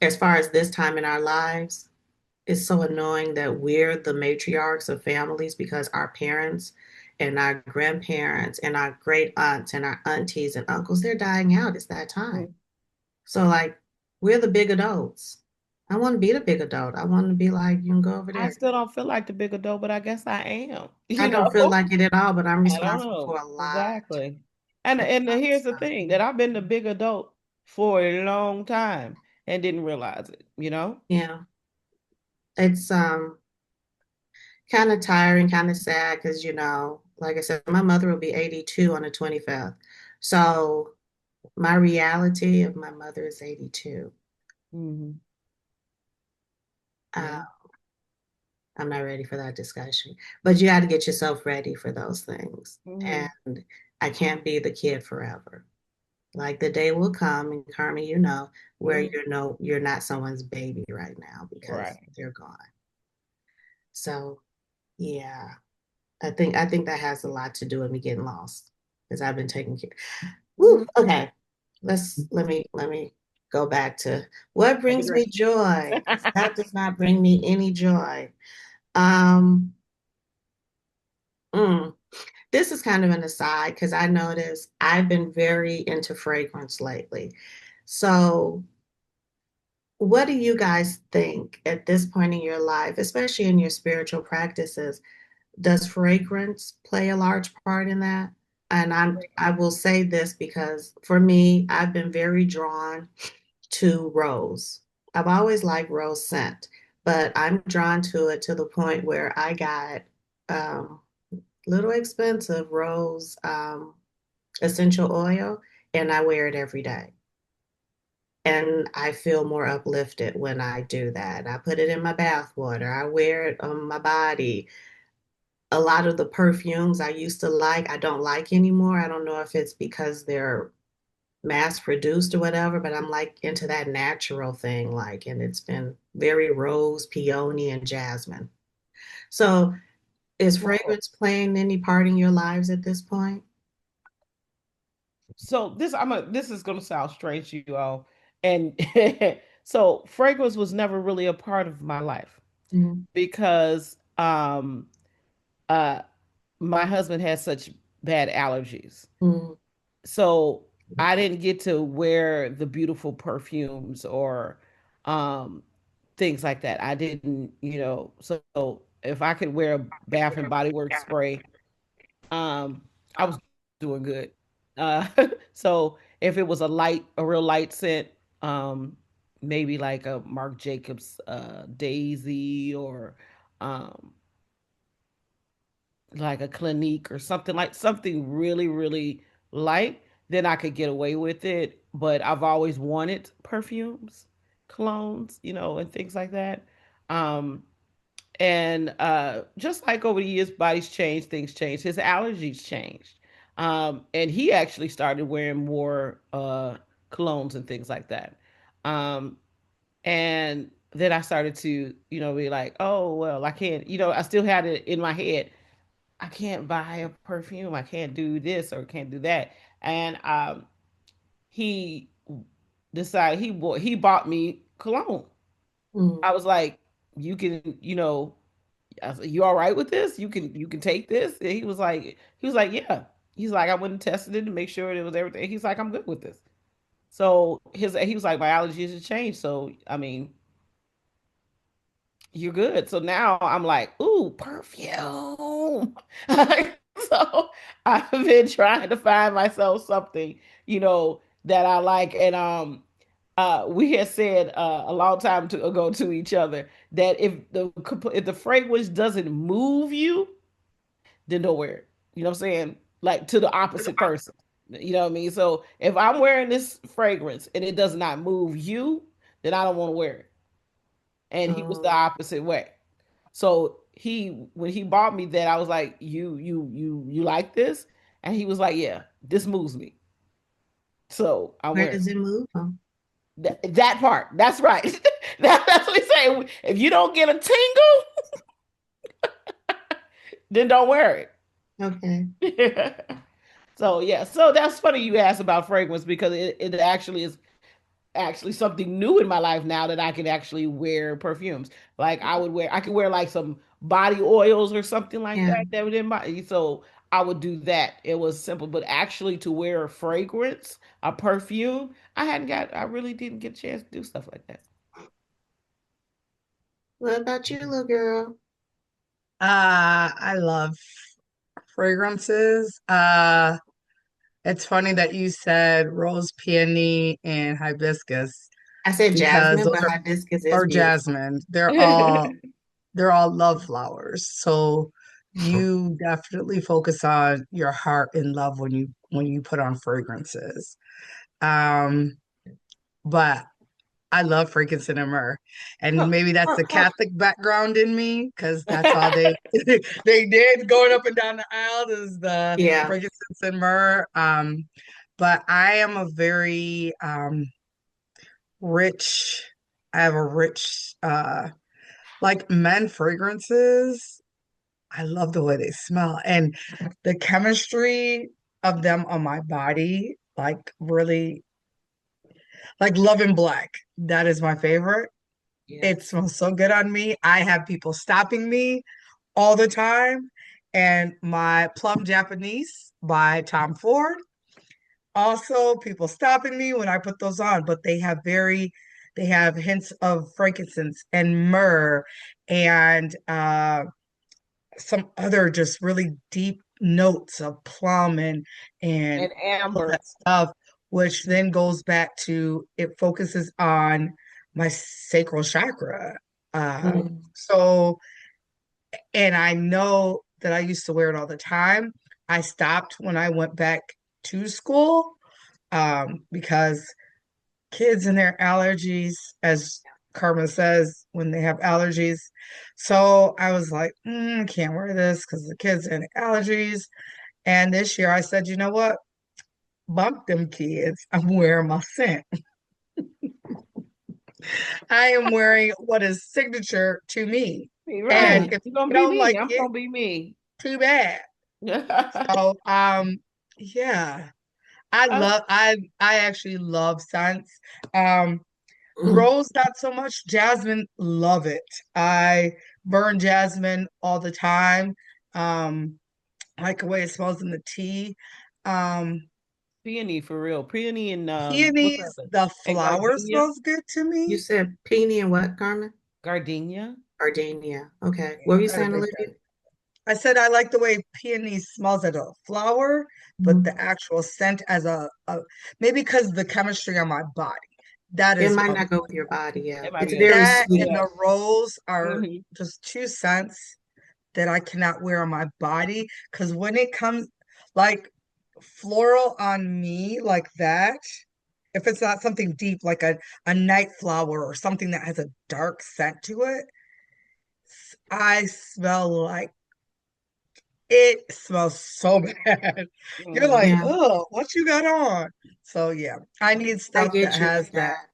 [SPEAKER 2] as far as this time in our lives, it's so annoying that we're the matriarchs of families because our parents and our grandparents and our great aunts and our aunties and uncles, they're dying out. It's that time. So like we're the big adults. I want to be the big adult. I want to be like, you can go over
[SPEAKER 1] I
[SPEAKER 2] there.
[SPEAKER 1] still don't feel like the big adult, but I guess I am.
[SPEAKER 2] I don't feel like it at all, but I'm
[SPEAKER 1] I don't
[SPEAKER 2] responsible for
[SPEAKER 1] know
[SPEAKER 2] a lot,
[SPEAKER 1] exactly.
[SPEAKER 2] a
[SPEAKER 1] And
[SPEAKER 2] lot of
[SPEAKER 1] here's the
[SPEAKER 2] stuff.
[SPEAKER 1] thing that I've been the big adult for a long time and didn't realize it.
[SPEAKER 2] Yeah. It's kind of tiring, kind of sad because, like I said, my mother will be 82 on the 25th. So my reality of my mother is 82.
[SPEAKER 1] Hmm.
[SPEAKER 2] Uh,
[SPEAKER 1] Yeah.
[SPEAKER 2] I'm not ready for that discussion, but you got to get yourself ready for those things.
[SPEAKER 1] Hmm.
[SPEAKER 2] And I can't be the kid forever. Like the day will come, and Carmen, where
[SPEAKER 1] Hmm.
[SPEAKER 2] you're not someone's baby right now because
[SPEAKER 1] Right.
[SPEAKER 2] they're gone. So yeah, I think that has a lot to do with me getting lost because I've been taking care. Woo,
[SPEAKER 1] Hmm.
[SPEAKER 2] okay. Let me go back to what
[SPEAKER 1] Take a
[SPEAKER 2] brings me
[SPEAKER 1] drink.
[SPEAKER 2] joy, because that does not bring me any joy. Um, mm, this is kind of an aside because I noticed I've been very into fragrance lately. So, what do you guys think at this point in your life, especially in your spiritual practices? Does fragrance play a large part in that? And I will say this because for me, I've been very drawn to rose. I've always liked rose scent, but I'm drawn to it to the point where I got little expensive rose essential oil and I wear it every day. And I feel more uplifted when I do that. I put it in my bath water. I wear it on my body. A lot of the perfumes I used to like, I don't like anymore. I don't know if it's because they're mass produced or whatever, but I'm like into that natural thing, like, and it's been very rose, peony, and jasmine. So, is
[SPEAKER 1] Well,
[SPEAKER 2] fragrance playing any part in your lives at this point?
[SPEAKER 1] so this is gonna sound strange to you all. And so fragrance was never really a part of my life
[SPEAKER 2] Mhm.
[SPEAKER 1] because uh my husband has such bad allergies.
[SPEAKER 2] Mhm.
[SPEAKER 1] So I didn't get to wear the beautiful perfumes or um things like that. I didn't. So if I could wear a Bath and Body Works spray, um, I was doing good. Uh, so if it was a real light scent, um, maybe like a Marc Jacobs Daisy or um like a Clinique or something really, really light, then I could get away with it. But I've always wanted perfumes, colognes, and things like that. Um, and just like over the years, bodies change, things change. His allergies changed. And he actually started wearing more colognes and things like that. Um, and then I started to, be like, oh, well, I can't, I still had it in my head. I can't buy a perfume. I can't do this or can't do that. And he decided he bought me cologne.
[SPEAKER 2] Mm.
[SPEAKER 1] I was like, you can, I was like, you all right with this? You can take this? And he was like, yeah. He's like, I went and tested it to make sure it was everything. He's like, I'm good with this. So he was like, my allergies have changed. So I mean, you're good. So now I'm like, ooh, perfume. So I've been trying to find myself something, that I like. And we had said a long time ago to each other that if the fragrance doesn't move you, then don't wear it. You know what I'm saying? Like to the opposite person. You know what I mean? So if I'm wearing this fragrance and it does not move you, then I don't want to wear it. And he was the
[SPEAKER 2] Um,
[SPEAKER 1] opposite way. So when he bought me that, I was like, you like this? And he was like, yeah, this moves me. So I'm
[SPEAKER 2] where
[SPEAKER 1] wearing
[SPEAKER 2] does it move from?
[SPEAKER 1] that part. That's right. That's what he's saying. If you don't get a tingle, then don't wear
[SPEAKER 2] Okay.
[SPEAKER 1] it. So yeah, so that's funny you asked about fragrance because it actually is actually something new in my life now that I can actually wear perfumes. Like I could wear like some body oils or something like
[SPEAKER 2] Yeah.
[SPEAKER 1] that would in my so I would do that. It was simple, but actually to wear a fragrance, a perfume, I really didn't get a chance to do stuff like that.
[SPEAKER 2] What about you, little girl?
[SPEAKER 3] I love fragrances. It's funny that you said rose, peony, and hibiscus
[SPEAKER 2] I said
[SPEAKER 3] because
[SPEAKER 2] jasmine,
[SPEAKER 3] those
[SPEAKER 2] but
[SPEAKER 3] are
[SPEAKER 2] hibiscus is
[SPEAKER 3] or
[SPEAKER 2] beautiful.
[SPEAKER 3] jasmine. They're all love flowers. So you definitely focus on your heart and love when you put on fragrances. Um, but I love frankincense and myrrh. And maybe that's the Catholic background in me, because that's all they they did going up and down the aisle is the
[SPEAKER 2] Yeah.
[SPEAKER 3] frankincense and myrrh. But I am a very rich, I have a rich like men fragrances. I love the way they smell and the chemistry of them on my body, like really like Love and Black. That is my favorite. It
[SPEAKER 2] Yes.
[SPEAKER 3] smells so good on me. I have people stopping me all the time. And my Plum Japanese by Tom Ford. Also, people stopping me when I put those on, but they have hints of frankincense and myrrh and some other just really deep notes of plum and
[SPEAKER 1] And
[SPEAKER 3] all
[SPEAKER 1] amber.
[SPEAKER 3] that stuff, which then goes back to it focuses on my sacral chakra.
[SPEAKER 2] Mm.
[SPEAKER 3] So, and I know that I used to wear it all the time. I stopped when I went back to school because kids and their allergies, as Carmen says, when they have allergies. So I was like, I can't wear this because the kids and allergies. And this year I said, you know what? Bump them kids. I'm wearing my scent. I am wearing what is signature to me. And
[SPEAKER 1] Right.
[SPEAKER 3] if
[SPEAKER 1] You're gonna
[SPEAKER 3] you
[SPEAKER 1] be
[SPEAKER 3] don't
[SPEAKER 1] me.
[SPEAKER 3] like
[SPEAKER 1] I'm
[SPEAKER 3] it,
[SPEAKER 1] gonna be me.
[SPEAKER 3] too bad. So yeah.
[SPEAKER 1] Uh,
[SPEAKER 3] I actually love scents. Um
[SPEAKER 2] Mm.
[SPEAKER 3] Rose, not so much. Jasmine, love it. I burn jasmine all the time. Um, I like the way it smells in the tea. Um,
[SPEAKER 1] Peony for real. Peony and what's
[SPEAKER 3] Peonies,
[SPEAKER 1] that?
[SPEAKER 3] the
[SPEAKER 1] And
[SPEAKER 3] flower
[SPEAKER 1] gardenia.
[SPEAKER 3] smells good to
[SPEAKER 2] You
[SPEAKER 3] me.
[SPEAKER 2] said peony and what, Carmen?
[SPEAKER 1] Gardenia.
[SPEAKER 2] Gardenia. Okay. What
[SPEAKER 3] Yeah,
[SPEAKER 2] were you
[SPEAKER 3] I'm not a
[SPEAKER 2] saying,
[SPEAKER 3] big
[SPEAKER 2] Olivia?
[SPEAKER 3] fan. I said I like the way peony smells as a flower, but the
[SPEAKER 2] Mhm.
[SPEAKER 3] actual scent as a maybe because the chemistry on my body. That
[SPEAKER 2] It
[SPEAKER 3] is
[SPEAKER 2] might
[SPEAKER 3] what
[SPEAKER 2] not go with your body. Yeah.
[SPEAKER 1] It might
[SPEAKER 2] It's
[SPEAKER 1] be a
[SPEAKER 2] very
[SPEAKER 3] that
[SPEAKER 2] sweet.
[SPEAKER 3] and the rose are
[SPEAKER 1] hmm
[SPEAKER 3] just two scents that I cannot wear on my body because when it comes like floral on me like that, if it's not something deep like a night flower or something that has a dark scent to it, I smell like it smells so bad. You're
[SPEAKER 1] Mm.
[SPEAKER 3] like,
[SPEAKER 2] Yeah,
[SPEAKER 3] oh, what you got on? So yeah, I need
[SPEAKER 2] I
[SPEAKER 3] stuff that
[SPEAKER 2] get you
[SPEAKER 3] has
[SPEAKER 2] with
[SPEAKER 3] that
[SPEAKER 2] that.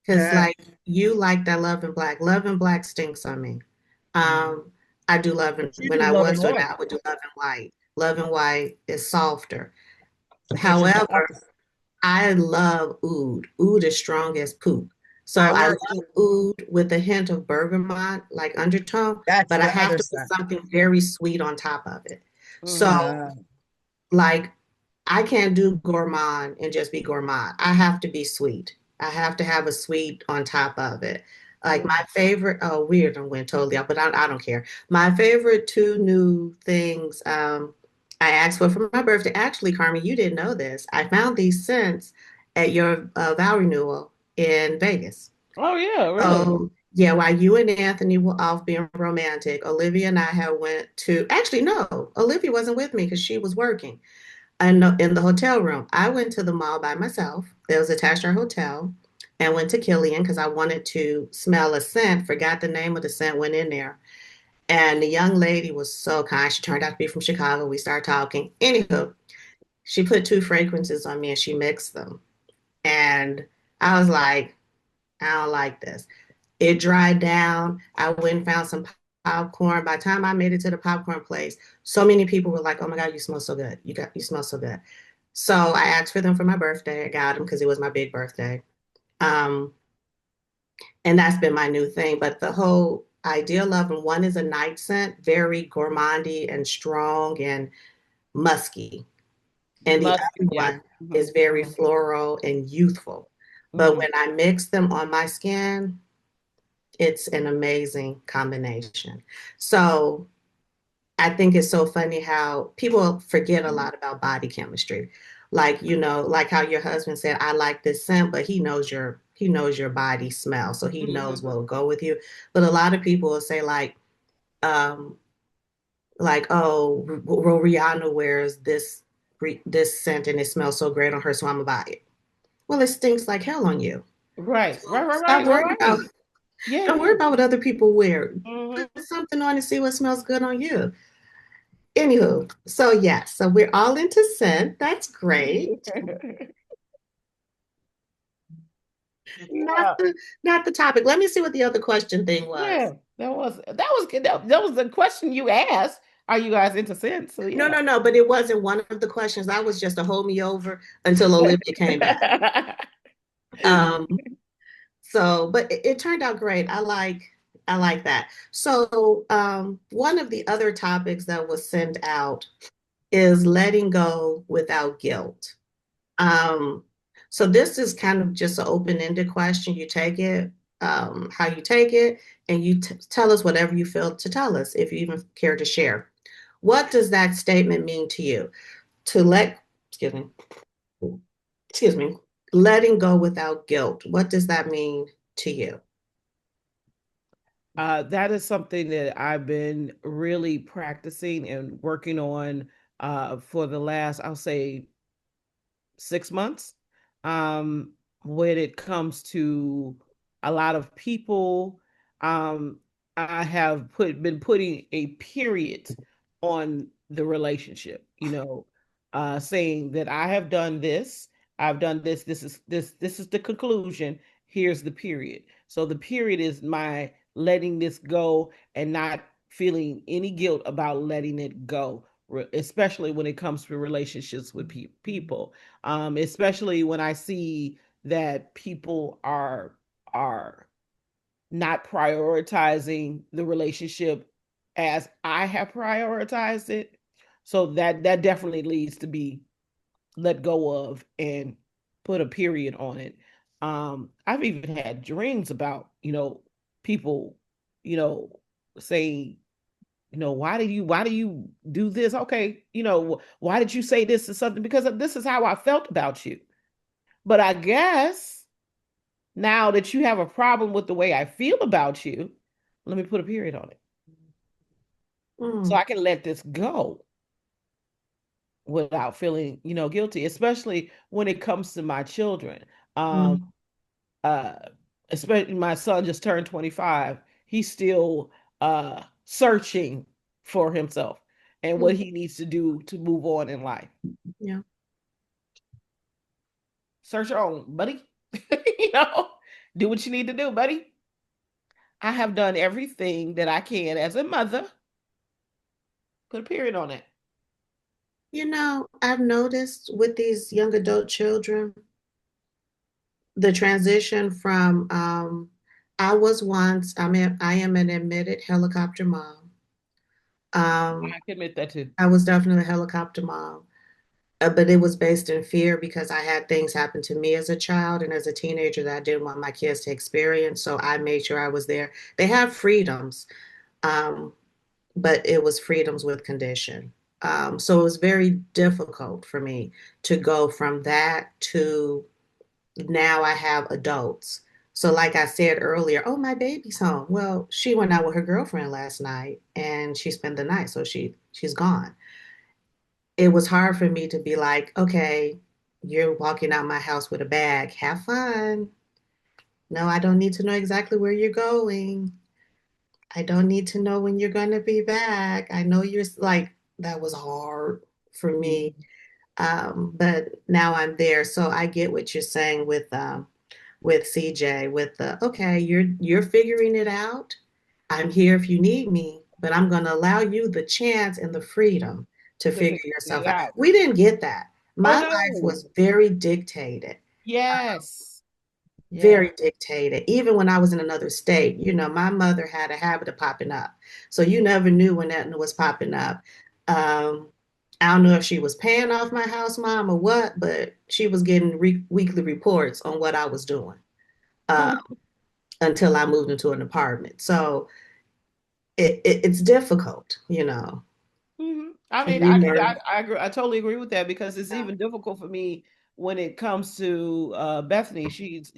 [SPEAKER 2] Because,
[SPEAKER 3] that
[SPEAKER 2] like, you like that Love and Black. Love and Black stinks on me. Um, I do Love and,
[SPEAKER 3] you
[SPEAKER 2] when
[SPEAKER 3] do
[SPEAKER 2] I
[SPEAKER 3] love
[SPEAKER 2] was
[SPEAKER 3] and
[SPEAKER 2] doing
[SPEAKER 3] white.
[SPEAKER 2] that, I would do Love and White. Love and White is softer.
[SPEAKER 3] Which is the
[SPEAKER 2] However,
[SPEAKER 3] opposite.
[SPEAKER 2] I love oud. Oud is strong as poop. So
[SPEAKER 3] I
[SPEAKER 2] I
[SPEAKER 3] wear
[SPEAKER 2] love
[SPEAKER 3] ooh,
[SPEAKER 2] oud with a hint of bergamot, like undertone,
[SPEAKER 3] that's
[SPEAKER 2] but I
[SPEAKER 3] the
[SPEAKER 2] have
[SPEAKER 3] other
[SPEAKER 2] to put
[SPEAKER 3] scent.
[SPEAKER 2] something very sweet on top of it. So,
[SPEAKER 1] Hmm.
[SPEAKER 2] like, I can't do gourmand and just be gourmand. I have to be sweet. I have to have a sweet on top of it. Like my favorite, oh, weird, I went totally out, but I don't care. My favorite two new things I asked for my birthday. Actually, Carmen, you didn't know this. I found these scents at your vow renewal in Vegas.
[SPEAKER 1] Oh yeah, really?
[SPEAKER 2] So yeah, while you and Anthony were off being romantic, Olivia and I had went to, actually no, Olivia wasn't with me because she was working in the hotel room. I went to the mall by myself. It was attached to our hotel, and went to Killian because I wanted to smell a scent. Forgot the name of the scent. Went in there, and the young lady was so kind. She turned out to be from Chicago. We started talking. Anywho, she put two fragrances on me and she mixed them, and I was like, I don't like this. It dried down. I went and found some popcorn. By the time I made it to the popcorn place, so many people were like, "Oh my God, you smell so good. You smell so good." So I asked for them for my birthday. I got them because it was my big birthday. Um, and that's been my new thing. But the whole idea of them, one is a night scent, very gourmandy and strong and musky. And the
[SPEAKER 1] Must,
[SPEAKER 2] other
[SPEAKER 1] yeah.
[SPEAKER 2] one
[SPEAKER 1] Hmm.
[SPEAKER 2] is very floral and youthful. But
[SPEAKER 1] Hmm.
[SPEAKER 2] when I mix them on my skin, it's an amazing combination. So I think it's so funny how people forget a lot about body chemistry. Like, like how your husband said, I like this scent, but he knows your body smell. So he knows
[SPEAKER 1] Hmm.
[SPEAKER 2] what will go with you. But a lot of people will say um, oh, well, Rihanna wears this scent and it smells so great on her, so I'm gonna buy it. Well, it stinks like hell on you.
[SPEAKER 1] Right, right,
[SPEAKER 2] So
[SPEAKER 1] right,
[SPEAKER 2] stop
[SPEAKER 1] right,
[SPEAKER 2] worrying about
[SPEAKER 1] right. Yeah,
[SPEAKER 2] don't
[SPEAKER 1] yeah.
[SPEAKER 2] worry about what other people wear. Put
[SPEAKER 1] Hmm.
[SPEAKER 2] something on and see what smells good on you. Anywho, so yes, so we're all into scent. That's great. Not
[SPEAKER 1] Yeah,
[SPEAKER 2] the not the topic. Let me see what the other question thing was.
[SPEAKER 1] yeah. That was good. That was the question you asked. Are you guys into sin? So
[SPEAKER 2] No,
[SPEAKER 1] yeah.
[SPEAKER 2] no, no, but it wasn't one of the questions. I was just to hold me over until Olivia came back. Um, so but it turned out great. I like that. So one of the other topics that was sent out is letting go without guilt. Um, so this is kind of just an open-ended question. You take it, how you take it, and you tell us whatever you feel to tell us, if you even care to share. What does that statement mean to you? To let, excuse me, excuse me, letting go without guilt. What does that mean to you?
[SPEAKER 1] That is something that I've been really practicing and working on for the last, I'll say, 6 months. Um, when it comes to a lot of people, um, I have been putting a period on the relationship. Saying that I have done this, I've done this. This is the conclusion. Here's the period. So the period is my letting this go and not feeling any guilt about letting it go, especially when it comes to relationships with people, especially when I see that people are not prioritizing the relationship as I have prioritized it. So that definitely leads to be let go of and put a period on it. I've even had dreams about people, you know, saying, why do you do this? Okay, why did you say this or something? Because this is how I felt about you. But I guess now that you have a problem with the way I feel about you, let me put a period on it so
[SPEAKER 2] Mm,
[SPEAKER 1] I can let this go without feeling, guilty, especially when it comes to my children. Um,
[SPEAKER 2] mm,
[SPEAKER 1] uh, Especially my son just turned 25. He's still searching for himself and what
[SPEAKER 2] Mm,
[SPEAKER 1] he needs to do to move on in life.
[SPEAKER 2] yeah.
[SPEAKER 1] Search your own, buddy. you know, do what you need to do, buddy. I have done everything that I can as a mother. Put a period on it.
[SPEAKER 2] I've noticed with these young adult children, the transition from I am an admitted helicopter mom. Um,
[SPEAKER 1] I can admit that too.
[SPEAKER 2] I was definitely a helicopter mom, but it was based in fear because I had things happen to me as a child and as a teenager that I didn't want my kids to experience. So I made sure I was there. They have freedoms, um, but it was freedoms with condition. So it was very difficult for me to go from that to now I have adults. So, like I said earlier, oh, my baby's home. Well, she went out with her girlfriend last night and she spent the night, so she's gone. It was hard for me to be like, okay, you're walking out my house with a bag. Have fun. No, I don't need to know exactly where you're going. I don't need to know when you're going to be back. I know you're like, that was hard for me.
[SPEAKER 1] Mhm.
[SPEAKER 2] But now I'm there. So I get what you're saying with CJ, with the, okay, you're figuring it out. I'm here if you need me, but I'm going to allow you the chance and the freedom to
[SPEAKER 1] To
[SPEAKER 2] figure
[SPEAKER 1] figure
[SPEAKER 2] yourself
[SPEAKER 1] it
[SPEAKER 2] out.
[SPEAKER 1] out.
[SPEAKER 2] We didn't get that.
[SPEAKER 1] Oh
[SPEAKER 2] My life
[SPEAKER 1] no.
[SPEAKER 2] was very dictated,
[SPEAKER 1] Yes. Yeah.
[SPEAKER 2] very dictated. Even when I was in another state, my mother had a habit of popping up. So you never knew when that was popping up. Um, I don't know if she was paying off my house mom or what, but she was getting weekly reports on what I was doing uh, until I moved into an apartment. So it's difficult.
[SPEAKER 1] I
[SPEAKER 2] And
[SPEAKER 1] mean,
[SPEAKER 2] you learn.
[SPEAKER 1] I agree, I totally agree with that because it's even difficult for me when it comes to Bethany. She's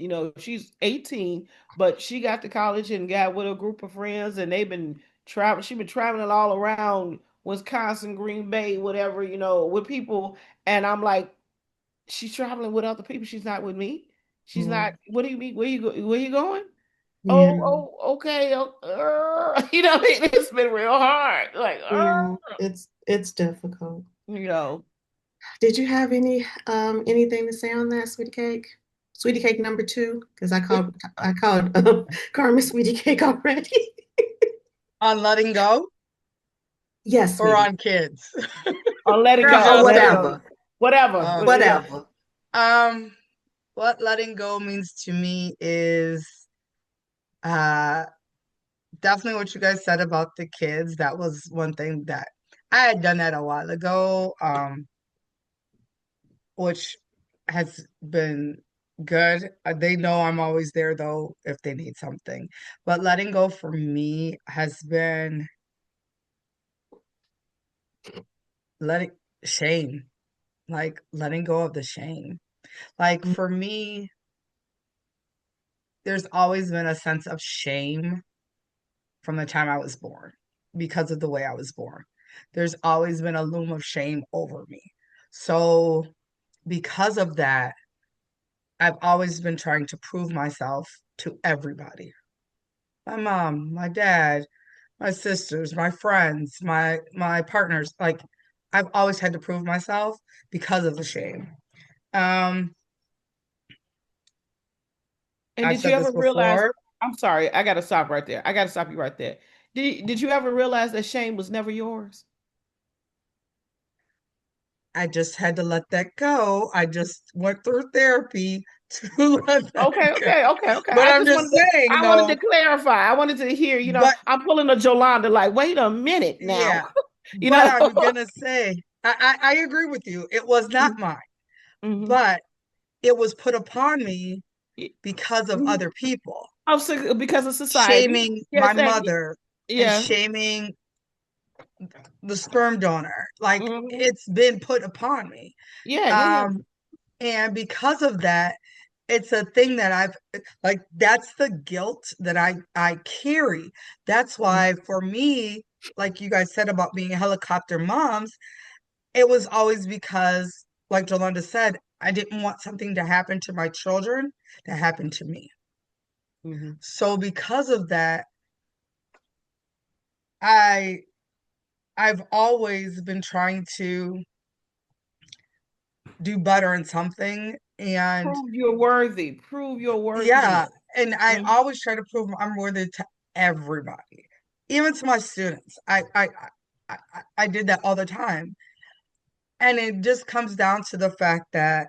[SPEAKER 1] 18, but she got to college and got with a group of friends, and they've been traveling. She's been traveling all around Wisconsin, Green Bay, whatever, with people. And I'm like, she's traveling with other people. She's not with me. She's
[SPEAKER 2] Yeah,
[SPEAKER 1] not. What do you mean? Where you going?
[SPEAKER 2] yeah,
[SPEAKER 1] Oh, okay. It's been real hard. Like,
[SPEAKER 2] yeah. It's difficult.
[SPEAKER 1] you know.
[SPEAKER 2] Did you have anything to say on that, Sweetie Cake? Sweetie Cake number two, because I called Carmen Sweetie Cake already.
[SPEAKER 3] On letting go
[SPEAKER 2] Yes,
[SPEAKER 3] or
[SPEAKER 2] sweetie.
[SPEAKER 3] on kids?
[SPEAKER 1] Or let it
[SPEAKER 2] Girl, or
[SPEAKER 1] go. Let it go.
[SPEAKER 2] whatever.
[SPEAKER 1] Whatever.
[SPEAKER 3] Okay.
[SPEAKER 2] Whatever.
[SPEAKER 3] Um, what letting go means to me is uh definitely what you guys said about the kids. That was one thing that I had done that a while ago, which has been good. They know I'm always there though if they need something. But letting go for me has been letting shame, like letting go of the shame. Like for me, there's always been a sense of shame from the time I was born because of the way I was born. There's always been a loom of shame over me. So, because of that, I've always been trying to prove myself to everybody, my mom, my dad, my sisters, my friends, my partners. Like, I've always had to prove myself because of the shame. Um,
[SPEAKER 1] And
[SPEAKER 3] I've
[SPEAKER 1] did you
[SPEAKER 3] said this
[SPEAKER 1] ever realize?
[SPEAKER 3] before.
[SPEAKER 1] I'm sorry, I gotta stop right there. I gotta stop you right there. Did you ever realize that shame was never yours?
[SPEAKER 3] I just had to let that go. I just went through therapy to let that
[SPEAKER 1] Okay,
[SPEAKER 3] go.
[SPEAKER 1] okay, okay, okay.
[SPEAKER 3] But I'm just saying,
[SPEAKER 1] I wanted to
[SPEAKER 3] though,
[SPEAKER 1] clarify. I wanted to hear,
[SPEAKER 3] but
[SPEAKER 1] I'm pulling a Jolanda like, wait a minute now.
[SPEAKER 3] yeah,
[SPEAKER 1] you
[SPEAKER 3] but
[SPEAKER 1] know?
[SPEAKER 3] I'm gonna say, I agree with you. It was not mine,
[SPEAKER 1] hmm
[SPEAKER 3] but it was put upon me because of
[SPEAKER 1] hmm
[SPEAKER 3] other people,
[SPEAKER 1] Oh, so because of society.
[SPEAKER 3] shaming
[SPEAKER 1] Yes,
[SPEAKER 3] my
[SPEAKER 1] that,
[SPEAKER 3] mother and
[SPEAKER 1] yeah.
[SPEAKER 3] shaming the sperm donor. Like
[SPEAKER 1] hmm
[SPEAKER 3] it's been put upon me.
[SPEAKER 1] Yeah, yeah, yeah.
[SPEAKER 3] Um, and because of that, it's a thing that I've like that's the guilt that I carry. That's why for me, like you guys said about being helicopter moms, it was always because, like Jolanda said, I didn't want something to happen to my children that happened to me.
[SPEAKER 1] hmm
[SPEAKER 3] So because of that, I I've always been trying to do better in something, and
[SPEAKER 1] Prove you're worthy. Prove your
[SPEAKER 3] yeah,
[SPEAKER 1] worthiness.
[SPEAKER 3] and I
[SPEAKER 1] Mhm.
[SPEAKER 3] always try to prove I'm worthy to everybody, even to my students. I did that all the time, and it just comes down to the fact that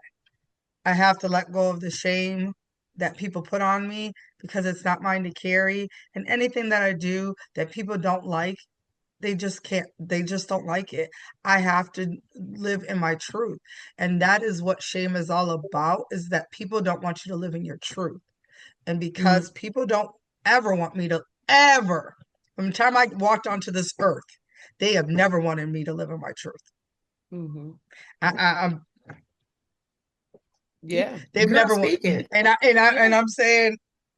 [SPEAKER 3] I have to let go of the shame that people put on me because it's not mine to carry, and anything that I do that people don't like, they just can't, they just don't like it. I have to live in my truth, and that is what shame is all about, is that people don't want you to live in your truth. And
[SPEAKER 1] Mhm.
[SPEAKER 3] because people don't ever want me to ever, from the time I walked onto this earth, they have never wanted me to live in my truth.
[SPEAKER 1] Mhm.
[SPEAKER 3] I'm,
[SPEAKER 1] Yeah.
[SPEAKER 3] they've
[SPEAKER 2] Girl,
[SPEAKER 3] never,
[SPEAKER 2] speak it.
[SPEAKER 3] and
[SPEAKER 1] Yeah.
[SPEAKER 3] I'm saying,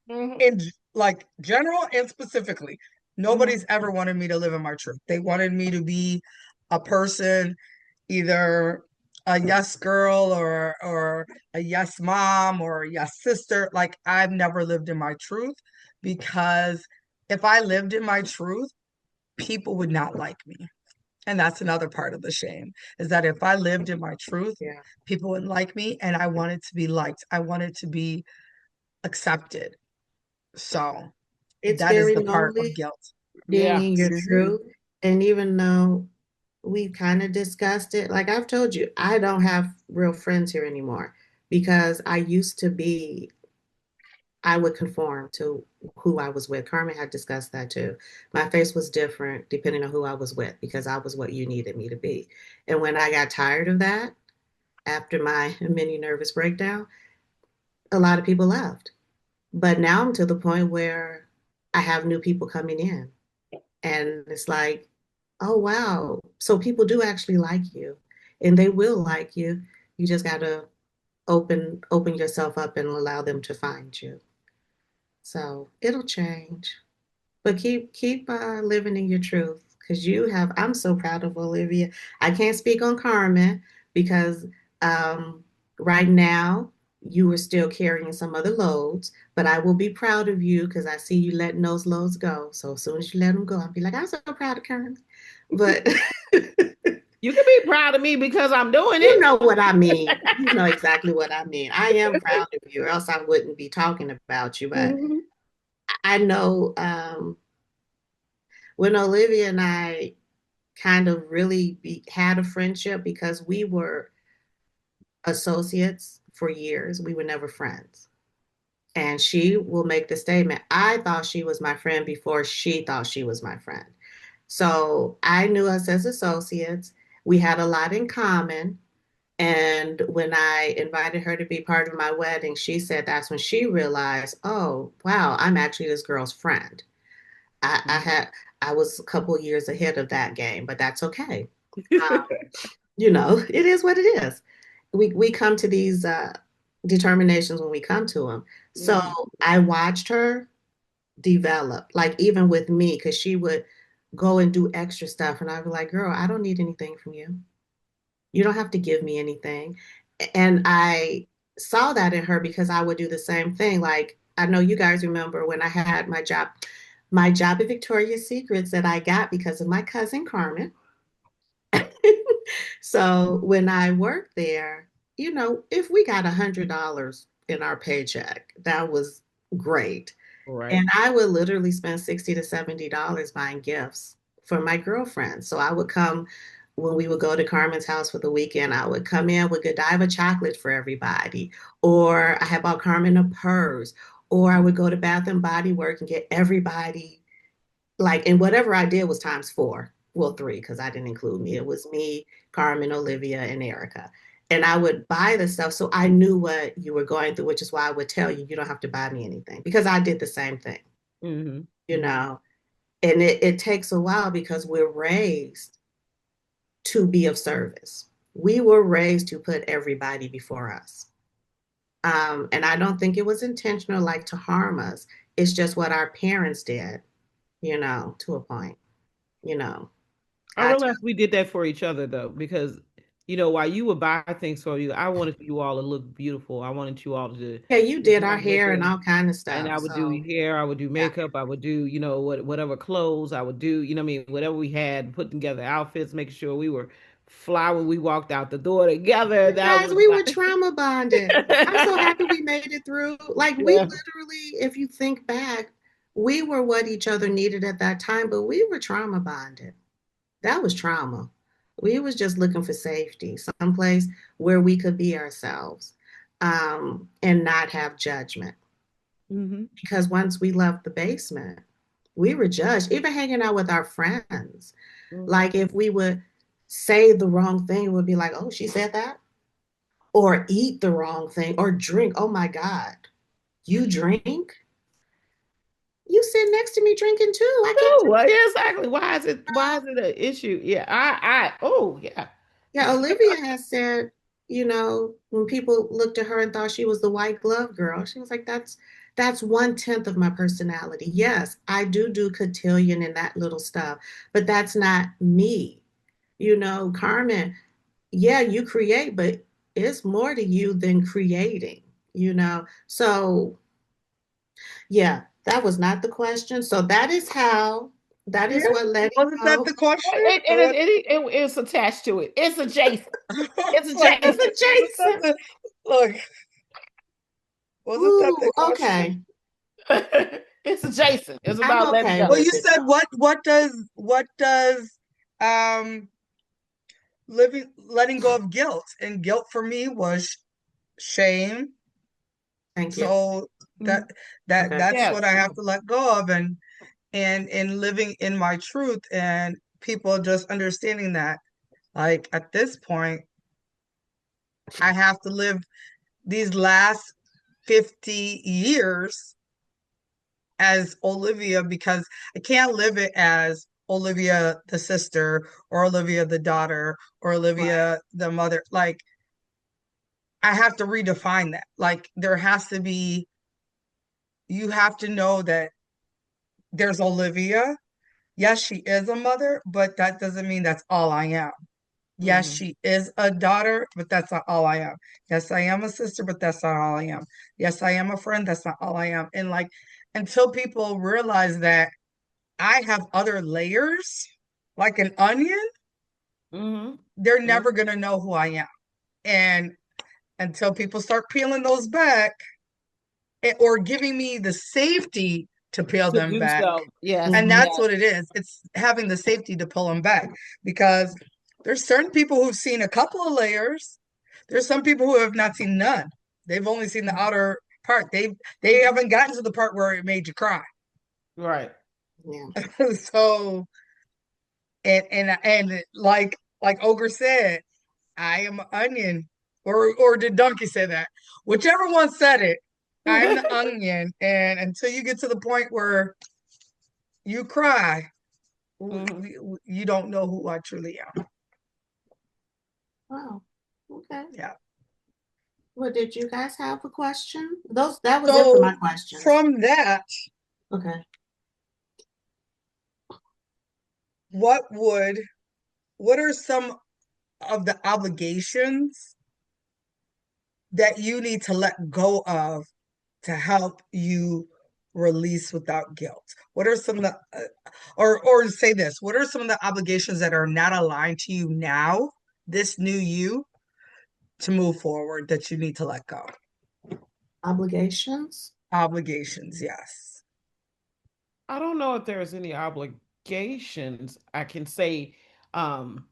[SPEAKER 1] Mhm.
[SPEAKER 3] in like general and specifically,
[SPEAKER 1] Mhm.
[SPEAKER 3] nobody's ever wanted me to live in my truth. They wanted me to be a person, either a yes girl or a yes mom or a yes sister. Like, I've never lived in my truth, because if I lived in my truth, people would not like me. And that's another part of the shame, is that if I lived in my truth,
[SPEAKER 2] Yeah.
[SPEAKER 3] people wouldn't like me, and I wanted to be liked. I wanted to be accepted. So
[SPEAKER 2] It's
[SPEAKER 3] that is
[SPEAKER 2] very
[SPEAKER 3] the part of
[SPEAKER 2] lonely
[SPEAKER 3] guilt.
[SPEAKER 2] being
[SPEAKER 1] Yeah.
[SPEAKER 2] in your
[SPEAKER 3] Mhm.
[SPEAKER 2] truth. And even though we've kind of discussed it, like I've told you, I don't have real friends here anymore because I used to be, I would conform to who I was with. Carmen had discussed that too. My face was different depending on who I was with because I was what you needed me to be. And when I got tired of that after my mini nervous breakdown, a lot of people left. But now I'm to the point where I have new people coming in. And it's like, oh, wow. So people do actually like you and they will like you. You just got to open yourself up and allow them to find you. So it'll change. But keep living in your truth because you have. I'm so proud of Olivia. I can't speak on Carmen because right now you are still carrying some other loads. But I will be proud of you because I see you letting those loads go. So as soon as you let them go, I'll be like, I'm so proud of Carmen. But
[SPEAKER 1] You can be proud of me because I'm doing
[SPEAKER 2] you
[SPEAKER 1] it.
[SPEAKER 2] know what I mean. You know exactly what I mean. I am proud of you, or else I wouldn't be talking about you. But
[SPEAKER 1] Mhm.
[SPEAKER 2] I know when Olivia and I kind of really had a friendship because we were associates for years. We were never friends. And she will make the statement, I thought she was my friend before she thought she was my friend. So I knew us as associates. We had a lot in common. And when I invited her to be part of my wedding, she said that's when she realized, oh, wow, I'm actually this girl's friend. I
[SPEAKER 1] Mhm.
[SPEAKER 2] had I was a couple years ahead of that game, but that's okay. You know, it is what it is. We come to these determinations when we come to them. So
[SPEAKER 1] Mhm.
[SPEAKER 2] I watched her develop, like even with me, because she would go and do extra stuff, and I'd be like, "Girl, I don't need anything from you. You don't have to give me anything." And I saw that in her because I would do the same thing. Like I know you guys remember when I had my job at Victoria's Secrets that I got because of my cousin Carmen. So when I worked there, you know, if we got $100 in our paycheck, that was great.
[SPEAKER 1] Right.
[SPEAKER 2] And I would literally spend 60 to $70 buying gifts for my girlfriends. So I would come when we would go to Carmen's house for the weekend, I would come in with Godiva chocolate for everybody. Or I had bought Carmen a purse. Or I would go to Bath and Body Works and get everybody like, and whatever I did was times four. Well, three, because I didn't include me. It was me, Carmen, Olivia, and Erica. And I would buy the stuff. So I knew what you were going through, which is why I would tell you, you don't have to buy me anything because I did the same thing,
[SPEAKER 1] Mhm.
[SPEAKER 2] you know. And it takes a while because we're raised to be of service. We were raised to put everybody before us. And I don't think it was intentional, like to harm us. It's just what our parents did, you know, to a point, you know.
[SPEAKER 1] I
[SPEAKER 2] I
[SPEAKER 1] realized we did that for each other though, because while you would buy things for you, I wanted you all to look beautiful. I wanted you all to
[SPEAKER 2] Yeah, you
[SPEAKER 1] look
[SPEAKER 2] did our hair and
[SPEAKER 1] wonderful.
[SPEAKER 2] all kind of
[SPEAKER 1] And
[SPEAKER 2] stuff.
[SPEAKER 1] I would do
[SPEAKER 2] So
[SPEAKER 1] hair, I would do
[SPEAKER 2] yeah.
[SPEAKER 1] makeup, I would do, whatever clothes I would do, what I mean, whatever we had, put together outfits, making sure we were fly when we walked out the door together.
[SPEAKER 2] You
[SPEAKER 1] That
[SPEAKER 2] guys,
[SPEAKER 1] was
[SPEAKER 2] we were
[SPEAKER 1] like,
[SPEAKER 2] trauma bonded. I'm so happy we made it through. Like we
[SPEAKER 1] yeah.
[SPEAKER 2] literally, if you think back, we were what each other needed at that time, but we were trauma bonded. That was trauma. We was just looking for safety, someplace where we could be ourselves, and not have judgment.
[SPEAKER 1] Hmm.
[SPEAKER 2] Because once we left the basement, we were judged, even hanging out with our friends.
[SPEAKER 1] Hmm.
[SPEAKER 2] Like if we would say the wrong thing, it would be like, oh, she said that. Or eat the wrong thing or drink. Oh my God. You drink? You sit next to me drinking too. I can't
[SPEAKER 1] Oh,
[SPEAKER 2] drink.
[SPEAKER 1] well, yeah, exactly. Why is it an issue? Yeah, oh, yeah.
[SPEAKER 2] Yeah, Olivia has said, when people looked at her and thought she was the white glove girl, she was like, that's 1/10 of my personality. Yes, I do cotillion and that little stuff, but that's not me. Carmen, yeah, you create, but it's more to you than creating. So yeah, that was not the question. So that
[SPEAKER 3] Yeah,
[SPEAKER 2] is what letting
[SPEAKER 3] wasn't that
[SPEAKER 2] go.
[SPEAKER 3] the question?
[SPEAKER 1] It's attached to it. It's adjacent. It's
[SPEAKER 3] It's like,
[SPEAKER 2] It's
[SPEAKER 1] adjacent.
[SPEAKER 3] wasn't that
[SPEAKER 2] adjacent.
[SPEAKER 3] the look? Wasn't that
[SPEAKER 2] Ooh,
[SPEAKER 3] the question?
[SPEAKER 2] okay.
[SPEAKER 1] It's adjacent. It's
[SPEAKER 2] I'm
[SPEAKER 1] about letting
[SPEAKER 2] okay
[SPEAKER 3] Well,
[SPEAKER 1] go.
[SPEAKER 2] with
[SPEAKER 3] you
[SPEAKER 2] it.
[SPEAKER 3] said what does um living letting go of guilt, and guilt for me was shame.
[SPEAKER 2] Thank you.
[SPEAKER 3] So that
[SPEAKER 1] Mhm.
[SPEAKER 2] Okay.
[SPEAKER 3] that's
[SPEAKER 1] Yeah.
[SPEAKER 3] what I have to let go of, and in living in my truth, and people just understanding that, like, at this point I have to live these last 50 years as Olivia, because I can't live it as Olivia the sister, or Olivia the daughter, or
[SPEAKER 2] Right.
[SPEAKER 3] Olivia the mother. Like, I have to redefine that. Like, there has to be, you have to know that there's Olivia. Yes, she is a mother, but that doesn't mean that's all I am. Yes,
[SPEAKER 1] Hmm.
[SPEAKER 3] she is a daughter, but that's not all I am. Yes, I am a sister, but that's not all I am. Yes, I am a friend, that's not all I am. And like, until people realize that I have other layers, like an onion,
[SPEAKER 1] Hmm.
[SPEAKER 3] they're
[SPEAKER 1] Hmm.
[SPEAKER 3] never gonna know who I am. And until people start peeling those back, or giving me the safety to peel
[SPEAKER 1] To
[SPEAKER 3] them
[SPEAKER 1] do
[SPEAKER 3] back.
[SPEAKER 1] so. Yes.
[SPEAKER 3] And
[SPEAKER 2] Hmm.
[SPEAKER 3] that's
[SPEAKER 1] Yes.
[SPEAKER 3] what it is. It's having the safety to pull them back, because there's certain people who've seen a couple of layers. There's some people who have not seen none. They've only seen the outer part. They haven't gotten to the part where it made you cry.
[SPEAKER 1] Right.
[SPEAKER 2] Yeah.
[SPEAKER 3] So, and like Ogre said, I am an onion. Or did Donkey say that? Whichever one said it, I'm the onion. And until you get to the point where you cry,
[SPEAKER 1] Hmm.
[SPEAKER 3] you don't know who I truly am.
[SPEAKER 2] Wow. Okay.
[SPEAKER 3] Yeah.
[SPEAKER 2] Well, did you guys have a question? That was it for my
[SPEAKER 3] So
[SPEAKER 2] questions.
[SPEAKER 3] from that,
[SPEAKER 2] Okay.
[SPEAKER 3] what would what are some of the obligations that you need to let go of to help you release without guilt? What are some of the or say this, what are some of the obligations that are not aligned to you now, this new you, to move forward, that you need to let go?
[SPEAKER 2] Obligations?
[SPEAKER 3] Obligations, yes.
[SPEAKER 1] I don't know if there's any obligations I can say um,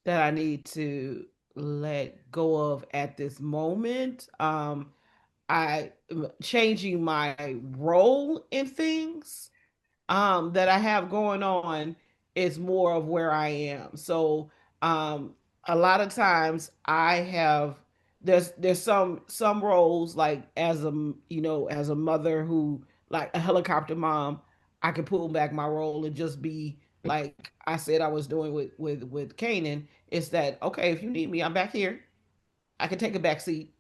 [SPEAKER 1] that I need to let go of at this moment. I changing my role in things that I have going on is more of where I am. So um, a lot of times I have there's some roles like as a as a mother who like a helicopter mom, I can pull back my role and just be like I said I was doing with Kanan. It's that okay if you need me I'm back here. I can take a back seat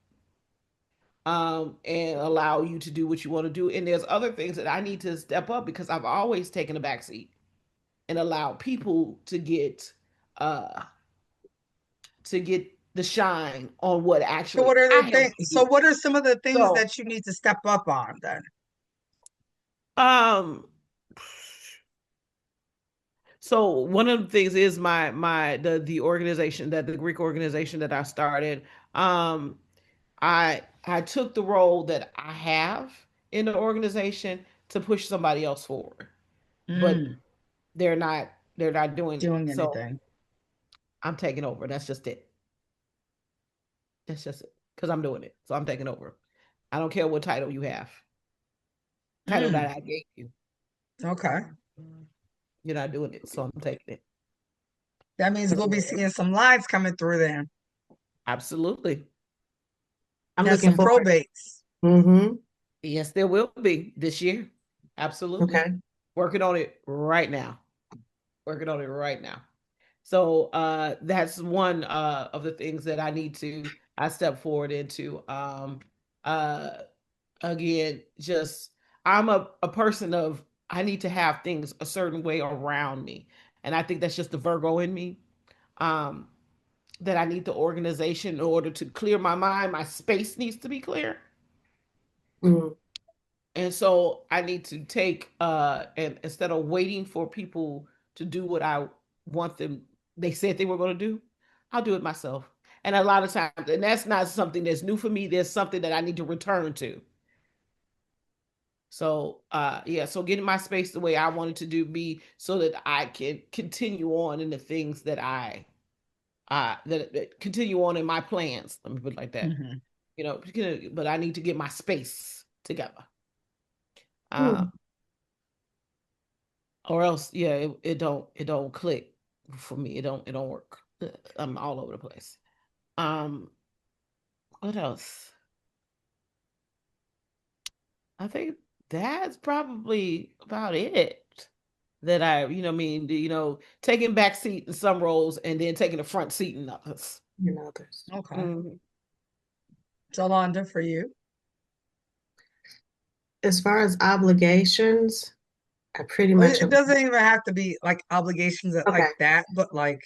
[SPEAKER 1] and allow you to do what you want to do. And there's other things that I need to step up because I've always taken a backseat and allowed people to get uh to get the shine on what
[SPEAKER 3] So
[SPEAKER 1] actually
[SPEAKER 3] what are
[SPEAKER 1] I
[SPEAKER 3] the
[SPEAKER 1] help
[SPEAKER 3] things?
[SPEAKER 1] you
[SPEAKER 3] So
[SPEAKER 1] do.
[SPEAKER 3] what are some of the things
[SPEAKER 1] So,
[SPEAKER 3] that you need to step up on then?
[SPEAKER 1] um, so one of the things is the organization, that the Greek organization that I started. Um, I took the role that I have in the organization to push somebody else forward, but
[SPEAKER 3] Mm,
[SPEAKER 1] they're not they're not doing it.
[SPEAKER 3] doing
[SPEAKER 1] So
[SPEAKER 3] anything.
[SPEAKER 1] I'm taking over. That's just it. That's just it. Because I'm doing it. So I'm taking over. I don't care what title you have. Title that
[SPEAKER 3] Mm,
[SPEAKER 1] I gave you.
[SPEAKER 3] okay.
[SPEAKER 1] You're not doing it. So I'm taking it.
[SPEAKER 3] That means we'll be
[SPEAKER 1] Because
[SPEAKER 3] seeing some lines coming through then
[SPEAKER 1] absolutely.
[SPEAKER 2] I'm
[SPEAKER 3] and
[SPEAKER 2] looking
[SPEAKER 3] some
[SPEAKER 2] forward.
[SPEAKER 3] probates.
[SPEAKER 2] Mm-hmm.
[SPEAKER 1] Yes, there will be this year. Absolutely.
[SPEAKER 2] Okay.
[SPEAKER 1] Working on it right now. Working on it right now. So that's one of the things that I step forward into. Uh Again, just I'm a person of I need to have things a certain way around me. And I think that's just the Virgo in me. Um, that I need the organization in order to clear my mind. My space needs to be clear.
[SPEAKER 2] Mm,
[SPEAKER 1] And so I need to take and instead of waiting for people to do what I want them they said they were going to do, I'll do it myself. And a lot of times, and that's not something that's new for me. There's something that I need to return to. So yeah, so getting my space the way I wanted to do be so that I can continue on in the things that that continue on in my plans. Let me put it like that.
[SPEAKER 3] Hmm.
[SPEAKER 1] You know, but I need to get my space together. Uh,
[SPEAKER 2] mm.
[SPEAKER 1] or else yeah, it don't click for me. It don't work. I'm all over the place. Um, what else? I think that's probably about it. That I, taking back seat in some roles and then taking the front seat in others.
[SPEAKER 2] And others.
[SPEAKER 3] Okay.
[SPEAKER 1] Mhm.
[SPEAKER 3] Jolanda, for you.
[SPEAKER 2] As far as obligations, I pretty
[SPEAKER 3] Well,
[SPEAKER 2] much
[SPEAKER 3] it
[SPEAKER 2] have.
[SPEAKER 3] doesn't even have to be like obligations that like
[SPEAKER 2] Okay.
[SPEAKER 3] that, but like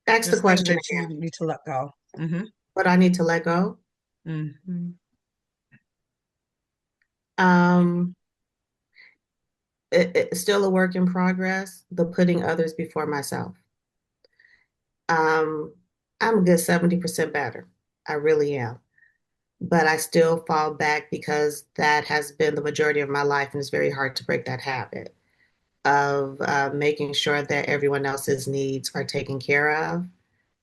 [SPEAKER 2] Ask the
[SPEAKER 3] just things
[SPEAKER 2] question
[SPEAKER 3] that
[SPEAKER 2] again.
[SPEAKER 3] you need to let go. Hmm.
[SPEAKER 2] What I need to let go.
[SPEAKER 3] Hmm.
[SPEAKER 2] Um, it's still a work in progress, the putting others before myself. Um, I'm a good 70% better. I really am. But I still fall back because that has been the majority of my life, and it's very hard to break that habit of making sure that everyone else's needs are taken care of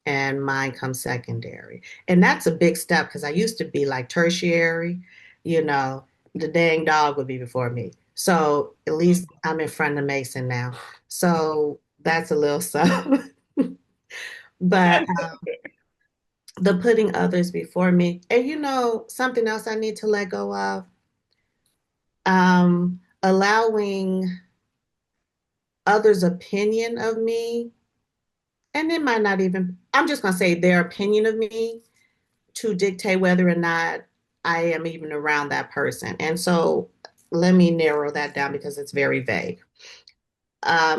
[SPEAKER 2] and mine comes secondary. And that's a big step because I used to be like tertiary, you know, the dang dog would be before me. So at least I'm in front of Mason now. So that's a little something. But the putting others before me. And something else I need to let go of, allowing others' opinion of me, and it might not even, I'm just going to say their opinion of me to dictate whether or not I am even around that person. And so let me narrow that down because it's very vague.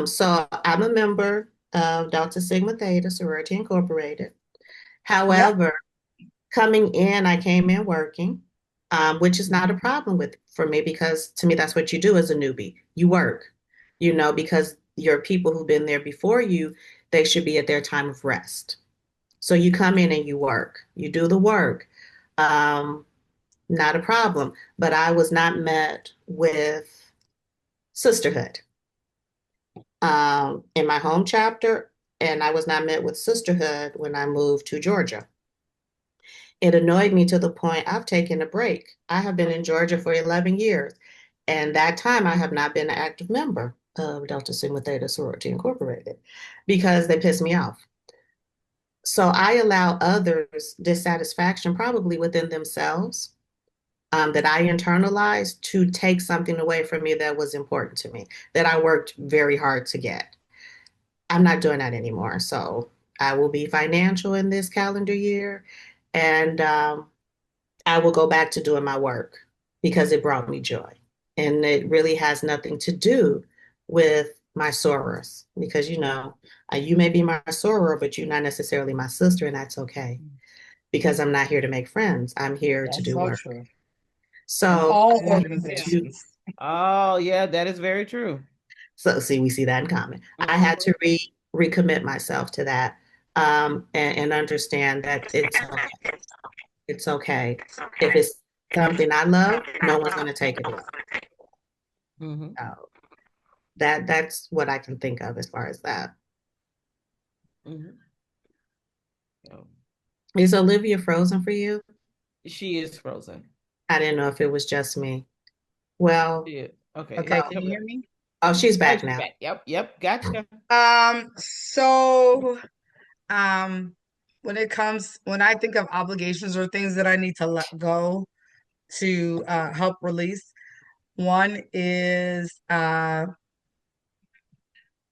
[SPEAKER 2] So I'm a member of Delta Sigma Theta Sorority Incorporated.
[SPEAKER 3] Yep.
[SPEAKER 2] However, coming in, I came in working, which is not a problem with for me because to me that's what you do as a newbie. You work, because your people who've been there before you, they should be at their time of rest. So you come in and you work, you do the work. Um, Not a problem. But I was not met with sisterhood in my home chapter, and I was not met with sisterhood when I moved to Georgia. It annoyed me to the point I've taken a break. I have been in Georgia for 11 years, and that time I have not been an active member of Delta Sigma Theta Sorority Incorporated because they piss me off. So I allow others dissatisfaction, probably within themselves, that I internalized to take something away from me that was important to me, that I worked very hard to get. I'm not doing that anymore. So I will be financial in this calendar year, and I will go back to doing my work because it brought me joy. And it really has nothing to do with my sorors, because you may be my soror, but you're not necessarily my sister, and that's okay because I'm not here to make friends. I'm here to
[SPEAKER 3] That's
[SPEAKER 2] do
[SPEAKER 3] so
[SPEAKER 2] work.
[SPEAKER 3] true. In
[SPEAKER 2] So
[SPEAKER 3] all
[SPEAKER 2] I had
[SPEAKER 1] Yeah.
[SPEAKER 2] to,
[SPEAKER 3] organizations.
[SPEAKER 1] Oh, yeah, that is very true.
[SPEAKER 2] so see, we see that in common. I
[SPEAKER 1] Hmm.
[SPEAKER 2] had to recommit myself to that, and understand that it's okay. It's okay. If it's something I love, no one's going to take it away.
[SPEAKER 1] Hmm.
[SPEAKER 2] So that's what I can think of as far as that.
[SPEAKER 1] Hmm. So
[SPEAKER 2] Is Olivia frozen for you?
[SPEAKER 1] she is frozen.
[SPEAKER 2] I didn't know if it was just me. Well,
[SPEAKER 1] Yeah. Okay.
[SPEAKER 3] Okay,
[SPEAKER 1] Hey,
[SPEAKER 3] can
[SPEAKER 1] come
[SPEAKER 3] you
[SPEAKER 1] here.
[SPEAKER 3] hear me?
[SPEAKER 2] oh, she's
[SPEAKER 1] Oh,
[SPEAKER 2] back
[SPEAKER 1] she's
[SPEAKER 2] now.
[SPEAKER 1] back. Yep. Yep. Gotcha.
[SPEAKER 3] So um when I think of obligations or things that I need to let go to help release, one is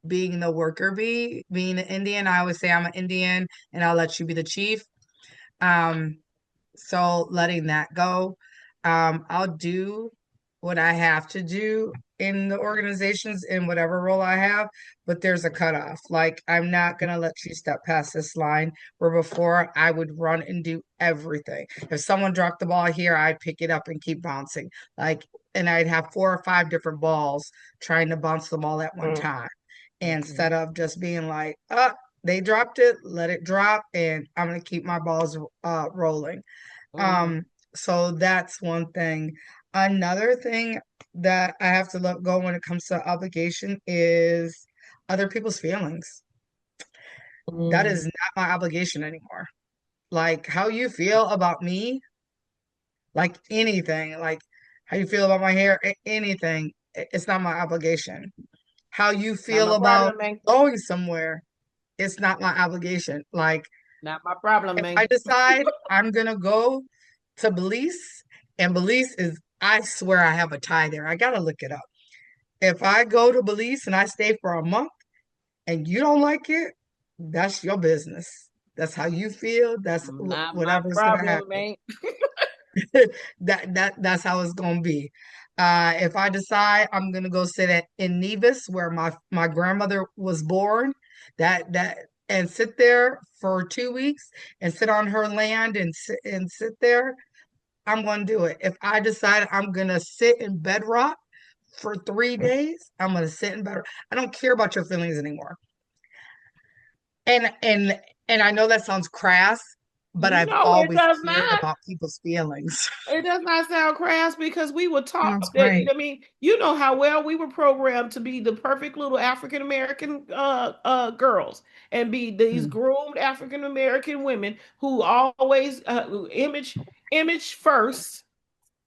[SPEAKER 3] being the worker bee, being an Indian. I always say I'm an Indian and I'll let you be the chief. Um, so letting that go. I'll do what I have to do in the organizations in whatever role I have, but there's a cutoff. Like I'm not gonna let you step past this line where before I would run and do everything. If someone dropped the ball here, I'd pick it up and keep bouncing. Like, and I'd have 4 or 5 different balls trying to bounce them all at one time
[SPEAKER 1] Mhm.
[SPEAKER 3] instead of just being like, they dropped it, let it drop, and I'm gonna keep my balls rolling.
[SPEAKER 1] Mhm.
[SPEAKER 3] Um, so that's one thing. Another thing that I have to let go when it comes to obligation is other people's feelings. That
[SPEAKER 2] Mm,
[SPEAKER 3] is not my obligation anymore. Like how you feel about me, like anything, like how you feel about my hair, anything, it's not my obligation. How you
[SPEAKER 1] Not
[SPEAKER 3] feel
[SPEAKER 1] my
[SPEAKER 3] about
[SPEAKER 1] problem, man.
[SPEAKER 3] going somewhere, it's not my obligation. Like
[SPEAKER 1] Not my problem,
[SPEAKER 3] if I
[SPEAKER 1] man.
[SPEAKER 3] decide I'm gonna go to Belize, and Belize is, I swear I have a tie there. I gotta look it up. If I go to Belize and I stay for a month and you don't like it, that's your business. That's how you feel. That's
[SPEAKER 1] Not my
[SPEAKER 3] whatever's gonna
[SPEAKER 1] problem,
[SPEAKER 3] happen.
[SPEAKER 1] man.
[SPEAKER 3] That's how it's gonna be. If I decide I'm gonna go sit in Nevis, where my grandmother was born, that and sit there for 2 weeks and sit on her land and sit there, I'm gonna do it. If I decide I'm gonna sit in bedrock for 3 days, I'm gonna sit in bedrock. I don't care about your feelings anymore. And I know that sounds crass, but I've
[SPEAKER 1] No, it
[SPEAKER 3] always
[SPEAKER 1] does
[SPEAKER 3] cared
[SPEAKER 1] not.
[SPEAKER 3] about people's feelings.
[SPEAKER 1] It does not sound crass because we were taught
[SPEAKER 2] sounds
[SPEAKER 1] that.
[SPEAKER 2] great.
[SPEAKER 1] I mean, you know how well we were programmed to be the perfect little African American girls and be these
[SPEAKER 3] Mm.
[SPEAKER 1] groomed African American women who always image first.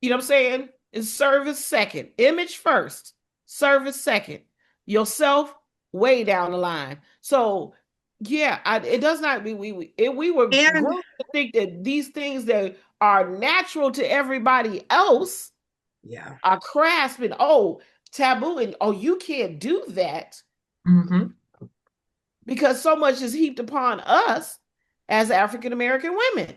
[SPEAKER 1] You know what I'm saying? Is service second, image first, service second, yourself way down the line. So yeah, it does not. We were
[SPEAKER 3] And
[SPEAKER 1] groomed to think that these things that are natural to everybody else
[SPEAKER 3] yeah,
[SPEAKER 1] are crass and taboo and you can't do that
[SPEAKER 2] Hmm.
[SPEAKER 1] because so much is heaped upon us as African American women.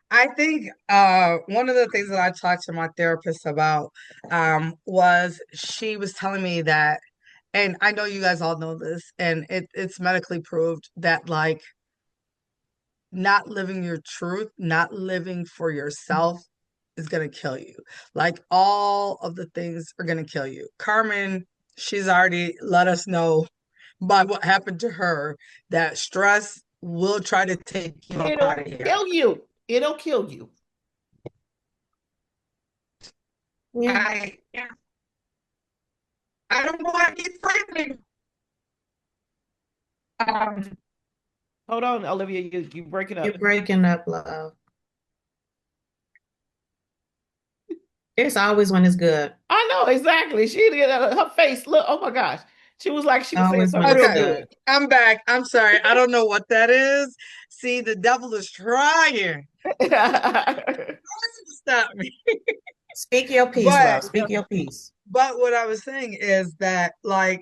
[SPEAKER 3] I think one of the things that I talked to my therapist about was she was telling me that, and I know you guys all know this, and it's medically proved that like not living your truth, not living for yourself is gonna kill you. Like all of the things are gonna kill you. Carmen, she's already let us know by what happened to her that stress will try to take you up
[SPEAKER 1] It'll
[SPEAKER 3] out of here.
[SPEAKER 1] kill you. It'll kill you.
[SPEAKER 2] Yeah.
[SPEAKER 3] I I don't want to get pregnant. Um,
[SPEAKER 1] Hold on, Olivia, you break it
[SPEAKER 2] You're
[SPEAKER 1] up.
[SPEAKER 2] breaking up, love. It's always when it's good.
[SPEAKER 1] I know exactly. She did her face. Look, oh my gosh, she was like she was saying
[SPEAKER 2] Always when
[SPEAKER 1] something
[SPEAKER 2] it's
[SPEAKER 1] real
[SPEAKER 3] okay,
[SPEAKER 1] good.
[SPEAKER 2] good.
[SPEAKER 3] I'm back. I'm sorry. I don't know what that is. See, the devil is trying to stop me.
[SPEAKER 2] Speak your piece,
[SPEAKER 3] But
[SPEAKER 2] love. Speak your piece.
[SPEAKER 3] what I was saying is that like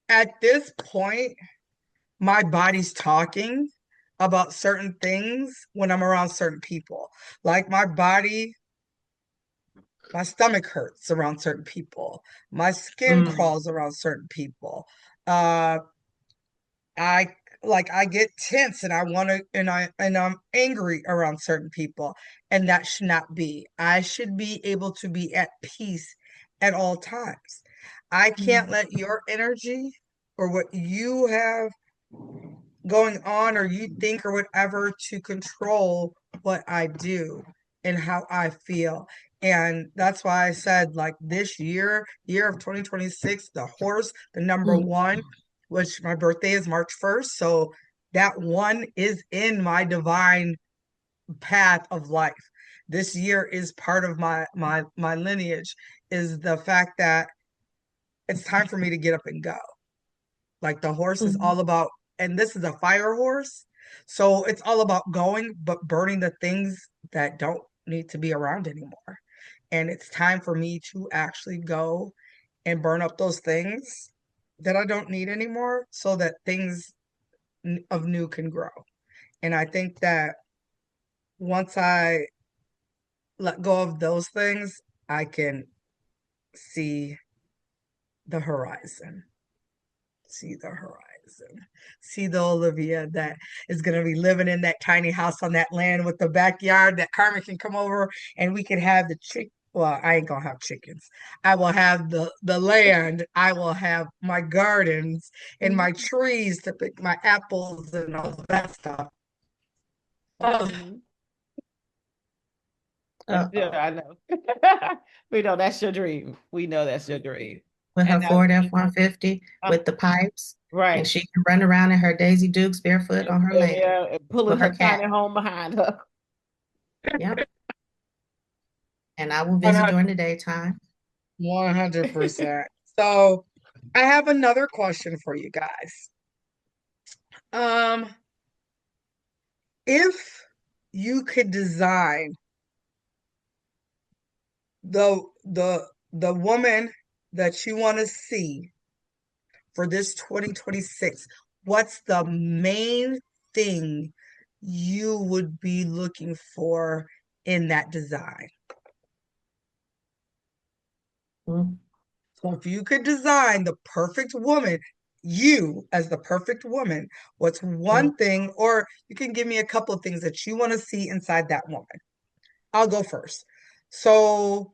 [SPEAKER 3] at this point, my body's talking about certain things when I'm around certain people. Like my body My stomach hurts around certain people. My skin
[SPEAKER 2] Mm,
[SPEAKER 3] crawls around certain people. Uh, I I get tense and I want to and I'm angry around certain people, and that should not be. I should be able to be at peace at all times. I can't
[SPEAKER 2] mm,
[SPEAKER 3] let your energy or what you have going on or you think or whatever to control what I do and how I feel. And that's why I said, like, this year of 2026, the horse, the number
[SPEAKER 2] mm,
[SPEAKER 3] one, which my birthday is March 1st. So that one is in my divine path of life. This year is part of my lineage, is the fact that it's time for me to get up and go. Like the horse is
[SPEAKER 2] mm,
[SPEAKER 3] all about, and this is a fire horse. So it's all about going, but burning the things that don't need to be around anymore. And it's time for me to actually go and burn up those things that I don't need anymore so that things of new can grow. And I think that once I let go of those things, I can see the horizon. See the horizon. See the Olivia that is going to be living in that tiny house on that land with the backyard that Carmen can come over and we can have the chick. Well, I ain't gonna have chickens. I will have the land. I will have my gardens and my
[SPEAKER 1] Mhm.
[SPEAKER 3] trees to pick my apples and all that stuff. Oh,
[SPEAKER 1] Mhm. Yeah,
[SPEAKER 2] uh-oh.
[SPEAKER 1] I know. We know that's your dream. We know that's your dream.
[SPEAKER 2] With her
[SPEAKER 1] And now,
[SPEAKER 2] Ford F-150
[SPEAKER 1] uh,
[SPEAKER 2] with the pipes, and
[SPEAKER 1] right.
[SPEAKER 2] she can run around in her Daisy Dukes barefoot on her land
[SPEAKER 1] Yeah, and pulling
[SPEAKER 2] with
[SPEAKER 1] her
[SPEAKER 2] her cat.
[SPEAKER 1] tiny home behind her.
[SPEAKER 2] Yep. And I will visit
[SPEAKER 3] 100,
[SPEAKER 2] during the daytime.
[SPEAKER 3] 100%. So I have another question for you guys. Um, if you could design the woman that you want to see for this 2026, what's the main thing you would be looking for in that design?
[SPEAKER 2] Mm,
[SPEAKER 3] So if you could design the perfect woman, you as the perfect woman, what's
[SPEAKER 2] mm,
[SPEAKER 3] one thing, or you can give me a couple of things that you want to see inside that woman. I'll go first. So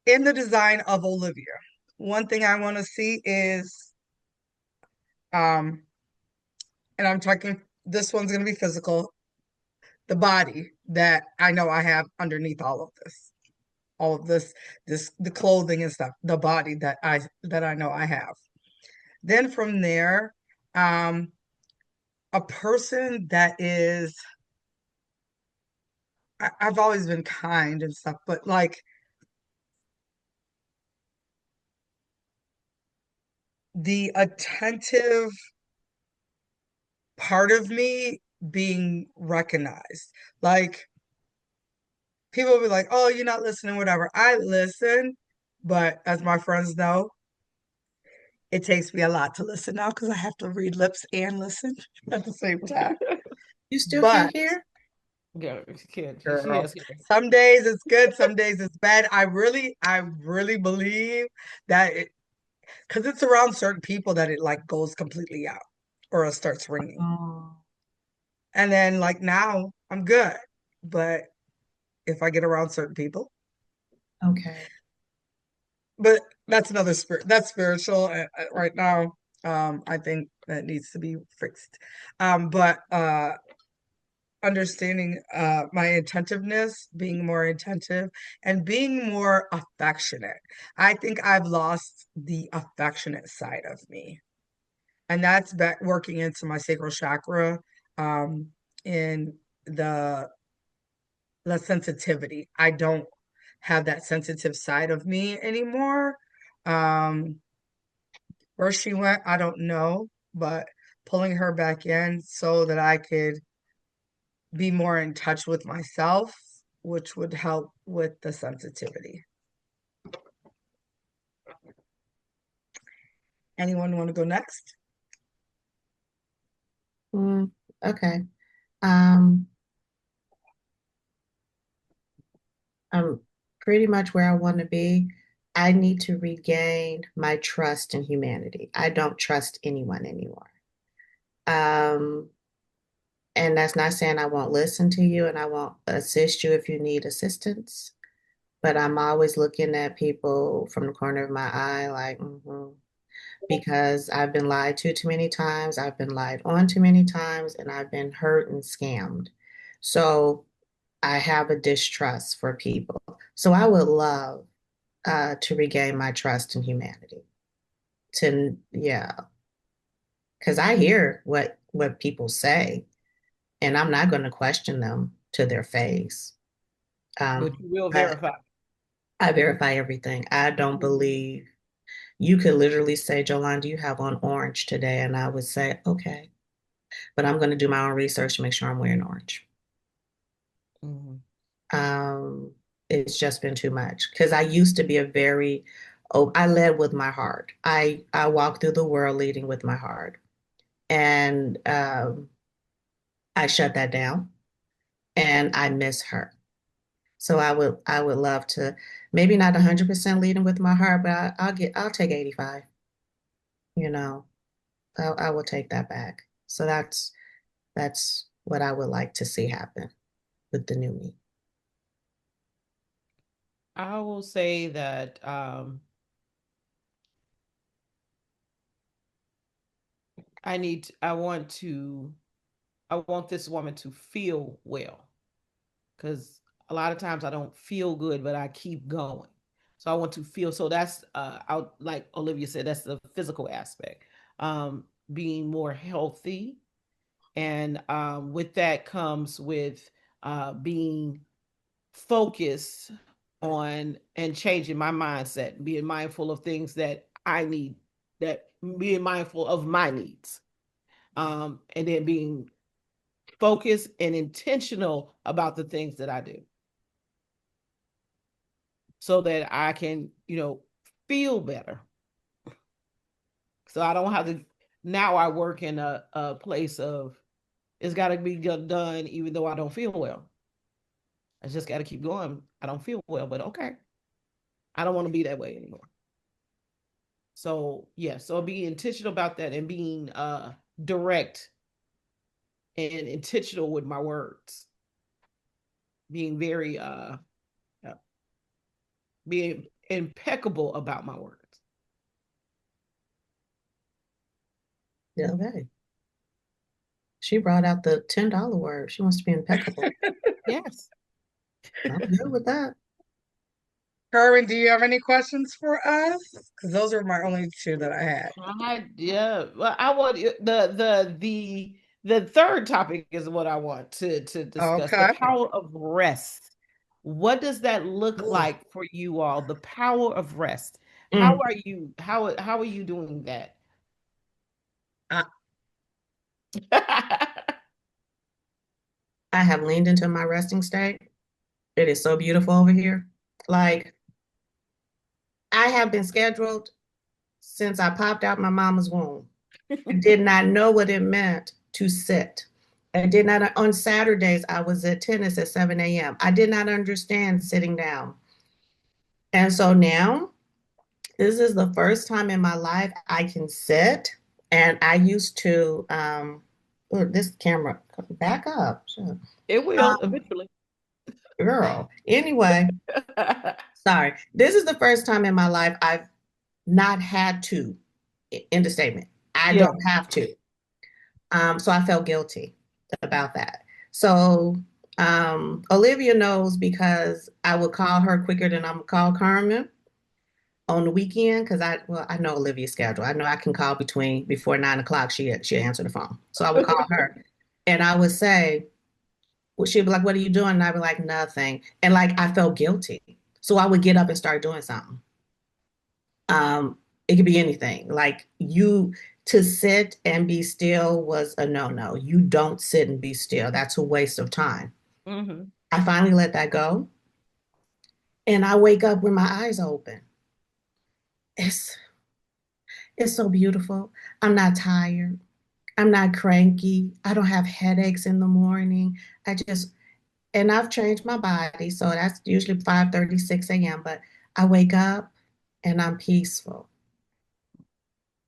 [SPEAKER 3] in the design of Olivia, one thing I want to see is um and I'm talking, this one's going to be physical, the body that I know I have underneath all of this the clothing and stuff, the body that I know I have. Then from there, um a person that is, I've always been kind and stuff, but like the attentive part of me being recognized. Like people will be like, "Oh, you're not listening, whatever." I listen, but as my friends know, it takes me a lot to listen now because I have to read lips and listen at the same time.
[SPEAKER 2] You still can't
[SPEAKER 3] But
[SPEAKER 2] hear?
[SPEAKER 1] Girl, she can't. She
[SPEAKER 3] girl,
[SPEAKER 1] is here.
[SPEAKER 3] some days it's good, some days it's bad. I really believe that because it's around certain people that it like goes completely out or it starts ringing.
[SPEAKER 2] Oh,
[SPEAKER 3] And then like now I'm good. But if I get around certain people,
[SPEAKER 2] okay.
[SPEAKER 3] but that's another spirit. That's spiritual right now. I think that needs to be fixed. But understanding my attentiveness, being more attentive, and being more affectionate. I think I've lost the affectionate side of me, and that's back working into my sacral chakra, um, in the the sensitivity. I don't have that sensitive side of me anymore. Um, where she went, I don't know, but pulling her back in so that I could be more in touch with myself, which would help with the sensitivity. Anyone want to go next?
[SPEAKER 2] Mm, okay. Um, I'm pretty much where I want to be. I need to regain my trust in humanity. I don't trust anyone anymore. Um, and that's not saying I won't listen to you and I won't assist you if you need assistance, but I'm always looking at people from the corner of my eye, like, because I've been lied to too many times, I've been lied on too many times, and I've been hurt and scammed. So I have a distrust for people. So I would love to regain my trust in humanity. Yeah, because I hear what people say, and I'm not going to question them to their face.
[SPEAKER 1] But you will
[SPEAKER 2] But
[SPEAKER 1] verify.
[SPEAKER 2] I verify everything. I don't believe you could literally say, Jolan, do you have on orange today? And I would say, okay, but I'm going to do my own research to make sure I'm wearing orange.
[SPEAKER 1] Mhm.
[SPEAKER 2] Um, it's just been too much because I used to be I led with my heart. I walked through the world leading with my heart, and I shut that down, and I miss her. So I would love to, maybe not 100% leading with my heart, but I'll take 85. You know, I will take that back. So that's what I would like to see happen with the new me.
[SPEAKER 1] I will say that I want this woman to feel well because a lot of times I don't feel good, but I keep going. So I want to feel. So that's out like Olivia said, that's the physical aspect. Being more healthy, and with that comes with being focused on and changing my mindset, being mindful of things that I need, that being mindful of my needs, and then being focused and intentional about the things that I do so that I can, feel better. So I don't have to, now I work in a place of it's got to be done even though I don't feel well. I just got to keep going. I don't feel well, but okay. I don't want to be that way anymore. So yeah, so be intentional about that and being direct and intentional with my words, being very uh being impeccable about my words.
[SPEAKER 2] Yeah, okay. She brought out the $10 word. She wants to be impeccable.
[SPEAKER 1] Yes.
[SPEAKER 2] I'm good with that.
[SPEAKER 3] Carmen, do you have any questions for us? Because those are my only two that I had.
[SPEAKER 1] Yeah. Well, I want the third topic is what I want to discuss, the
[SPEAKER 3] Okay.
[SPEAKER 1] power of rest. What does that look
[SPEAKER 2] Ugh.
[SPEAKER 1] like for you all? The power of rest. How
[SPEAKER 2] Mm.
[SPEAKER 1] are you? How are you doing that?
[SPEAKER 2] I, I have leaned into my resting state. It is so beautiful over here. Like, I have been scheduled since I popped out my mama's womb. I did not know what it meant to sit. I did not, on Saturdays, I was at tennis at 7 a.m. I did not understand sitting down. And so now, this is the first time in my life I can sit. And I used to, look, this camera, back up. Sure.
[SPEAKER 1] It will eventually.
[SPEAKER 2] Girl. Anyway, sorry. This is the first time in my life I've not had to, end of statement. I
[SPEAKER 1] Yeah,
[SPEAKER 2] don't have to. So I felt guilty about that. So Olivia knows because I would call her quicker than I'm gonna call Carmen on the weekend because I know Olivia's schedule. I know I can call before 9 o'clock. She'll answer the phone. So I would call her and I would say, well, she'd be like, "What are you doing?" And I'd be like, "Nothing." And like I felt guilty. So I would get up and start doing something. It could be anything. Like you to sit and be still was a no-no. You don't sit and be still. That's a waste of time.
[SPEAKER 1] hmm
[SPEAKER 2] I finally let that go. And I wake up with my eyes open. It's it's so beautiful. I'm not tired. I'm not cranky. I don't have headaches in the morning. I just and I've changed my body, so that's usually 5:30, 6 a.m. But I wake up and I'm peaceful.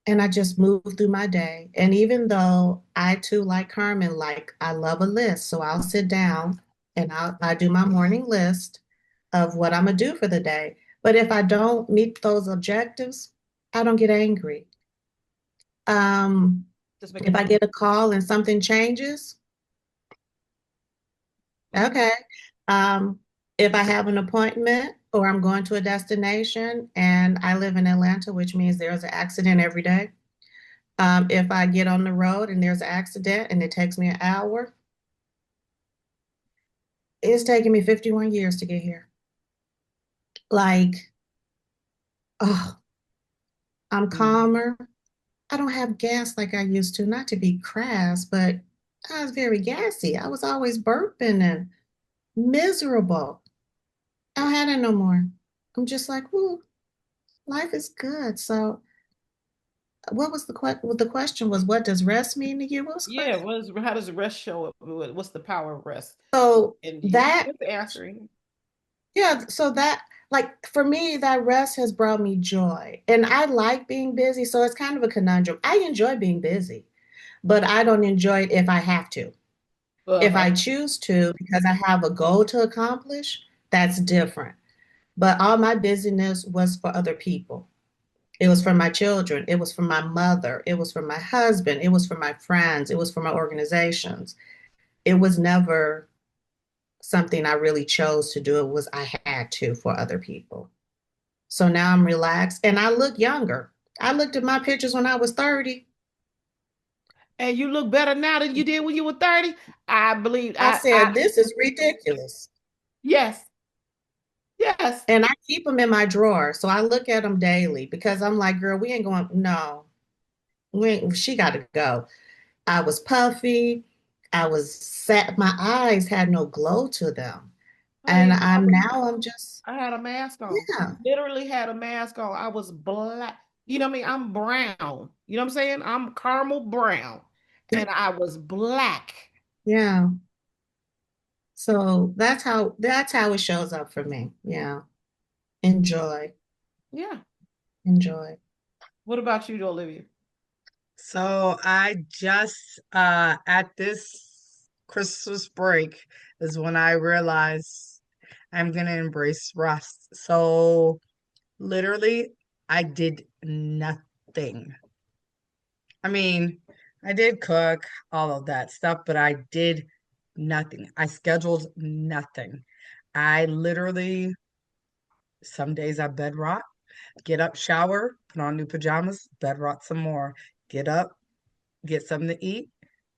[SPEAKER 2] And I just move through my day. And even though I too, like Carmen, like I love a list, so I'll sit down and I do my morning list of what I'm gonna do for the day. But if I don't meet those objectives, I don't get angry. Um,
[SPEAKER 1] Just make it
[SPEAKER 2] if I
[SPEAKER 1] move.
[SPEAKER 2] get a call and something changes,
[SPEAKER 1] Hmm.
[SPEAKER 2] okay. Um, if I have an appointment or I'm going to a destination and I live in Atlanta, which means there's an accident every day. If I get on the road and there's an accident and it takes me an hour, it's taking me 51 years to get here. Like, oh, I'm
[SPEAKER 1] Mm.
[SPEAKER 2] calmer. I don't have gas like I used to, not to be crass, but I was very gassy. I was always burping and miserable. I don't have that no more. I'm just like, ooh, life is good. So, what was the question was, what does rest mean to you? What was the
[SPEAKER 1] Yeah,
[SPEAKER 2] question?
[SPEAKER 1] how does rest show up? What's the power of rest
[SPEAKER 2] So
[SPEAKER 1] in you?
[SPEAKER 2] that
[SPEAKER 1] Just answering.
[SPEAKER 2] Yeah, so that, like, for me, that rest has brought me joy. And I like being busy, so it's kind of a conundrum. I enjoy being busy, but I don't enjoy it if I have to. If
[SPEAKER 1] Uh-huh.
[SPEAKER 2] I choose to, because I have a goal to accomplish, that's different. But all my busyness was for other people. It was for my children, it was for my mother, it was for my husband, it was for my friends, it was for my organizations. It was never something I really chose to do. It was I had to for other people. So now I'm relaxed and I look younger. I looked at my pictures when I was 30.
[SPEAKER 1] And you look better now than you did when you were 30. I believe
[SPEAKER 2] I
[SPEAKER 1] I
[SPEAKER 2] said, this is ridiculous.
[SPEAKER 1] yes. Yes.
[SPEAKER 2] And I keep them in my drawer. So I look at them daily because I'm like, girl, we ain't going, no, she got to go. I was puffy. I was sad. My eyes had no glow to them. And
[SPEAKER 1] Honey,
[SPEAKER 2] I'm just,
[SPEAKER 1] I had a mask on.
[SPEAKER 2] yeah,
[SPEAKER 1] Literally had a mask on. I was black. You know what I mean? I'm brown. You know what I'm saying? I'm caramel brown. And I was black.
[SPEAKER 2] yeah. So that's how it shows up for me. Yeah. Enjoy,
[SPEAKER 1] Yeah.
[SPEAKER 2] enjoy.
[SPEAKER 1] What about you, Olivia?
[SPEAKER 3] So I just at this Christmas break is when I realized I'm gonna embrace rest. So literally I did nothing. I mean, I did cook, all of that stuff, but I did nothing. I scheduled nothing. I literally, some days I bed rot, get up, shower, put on new pajamas, bed rot some more, get up, get something to eat,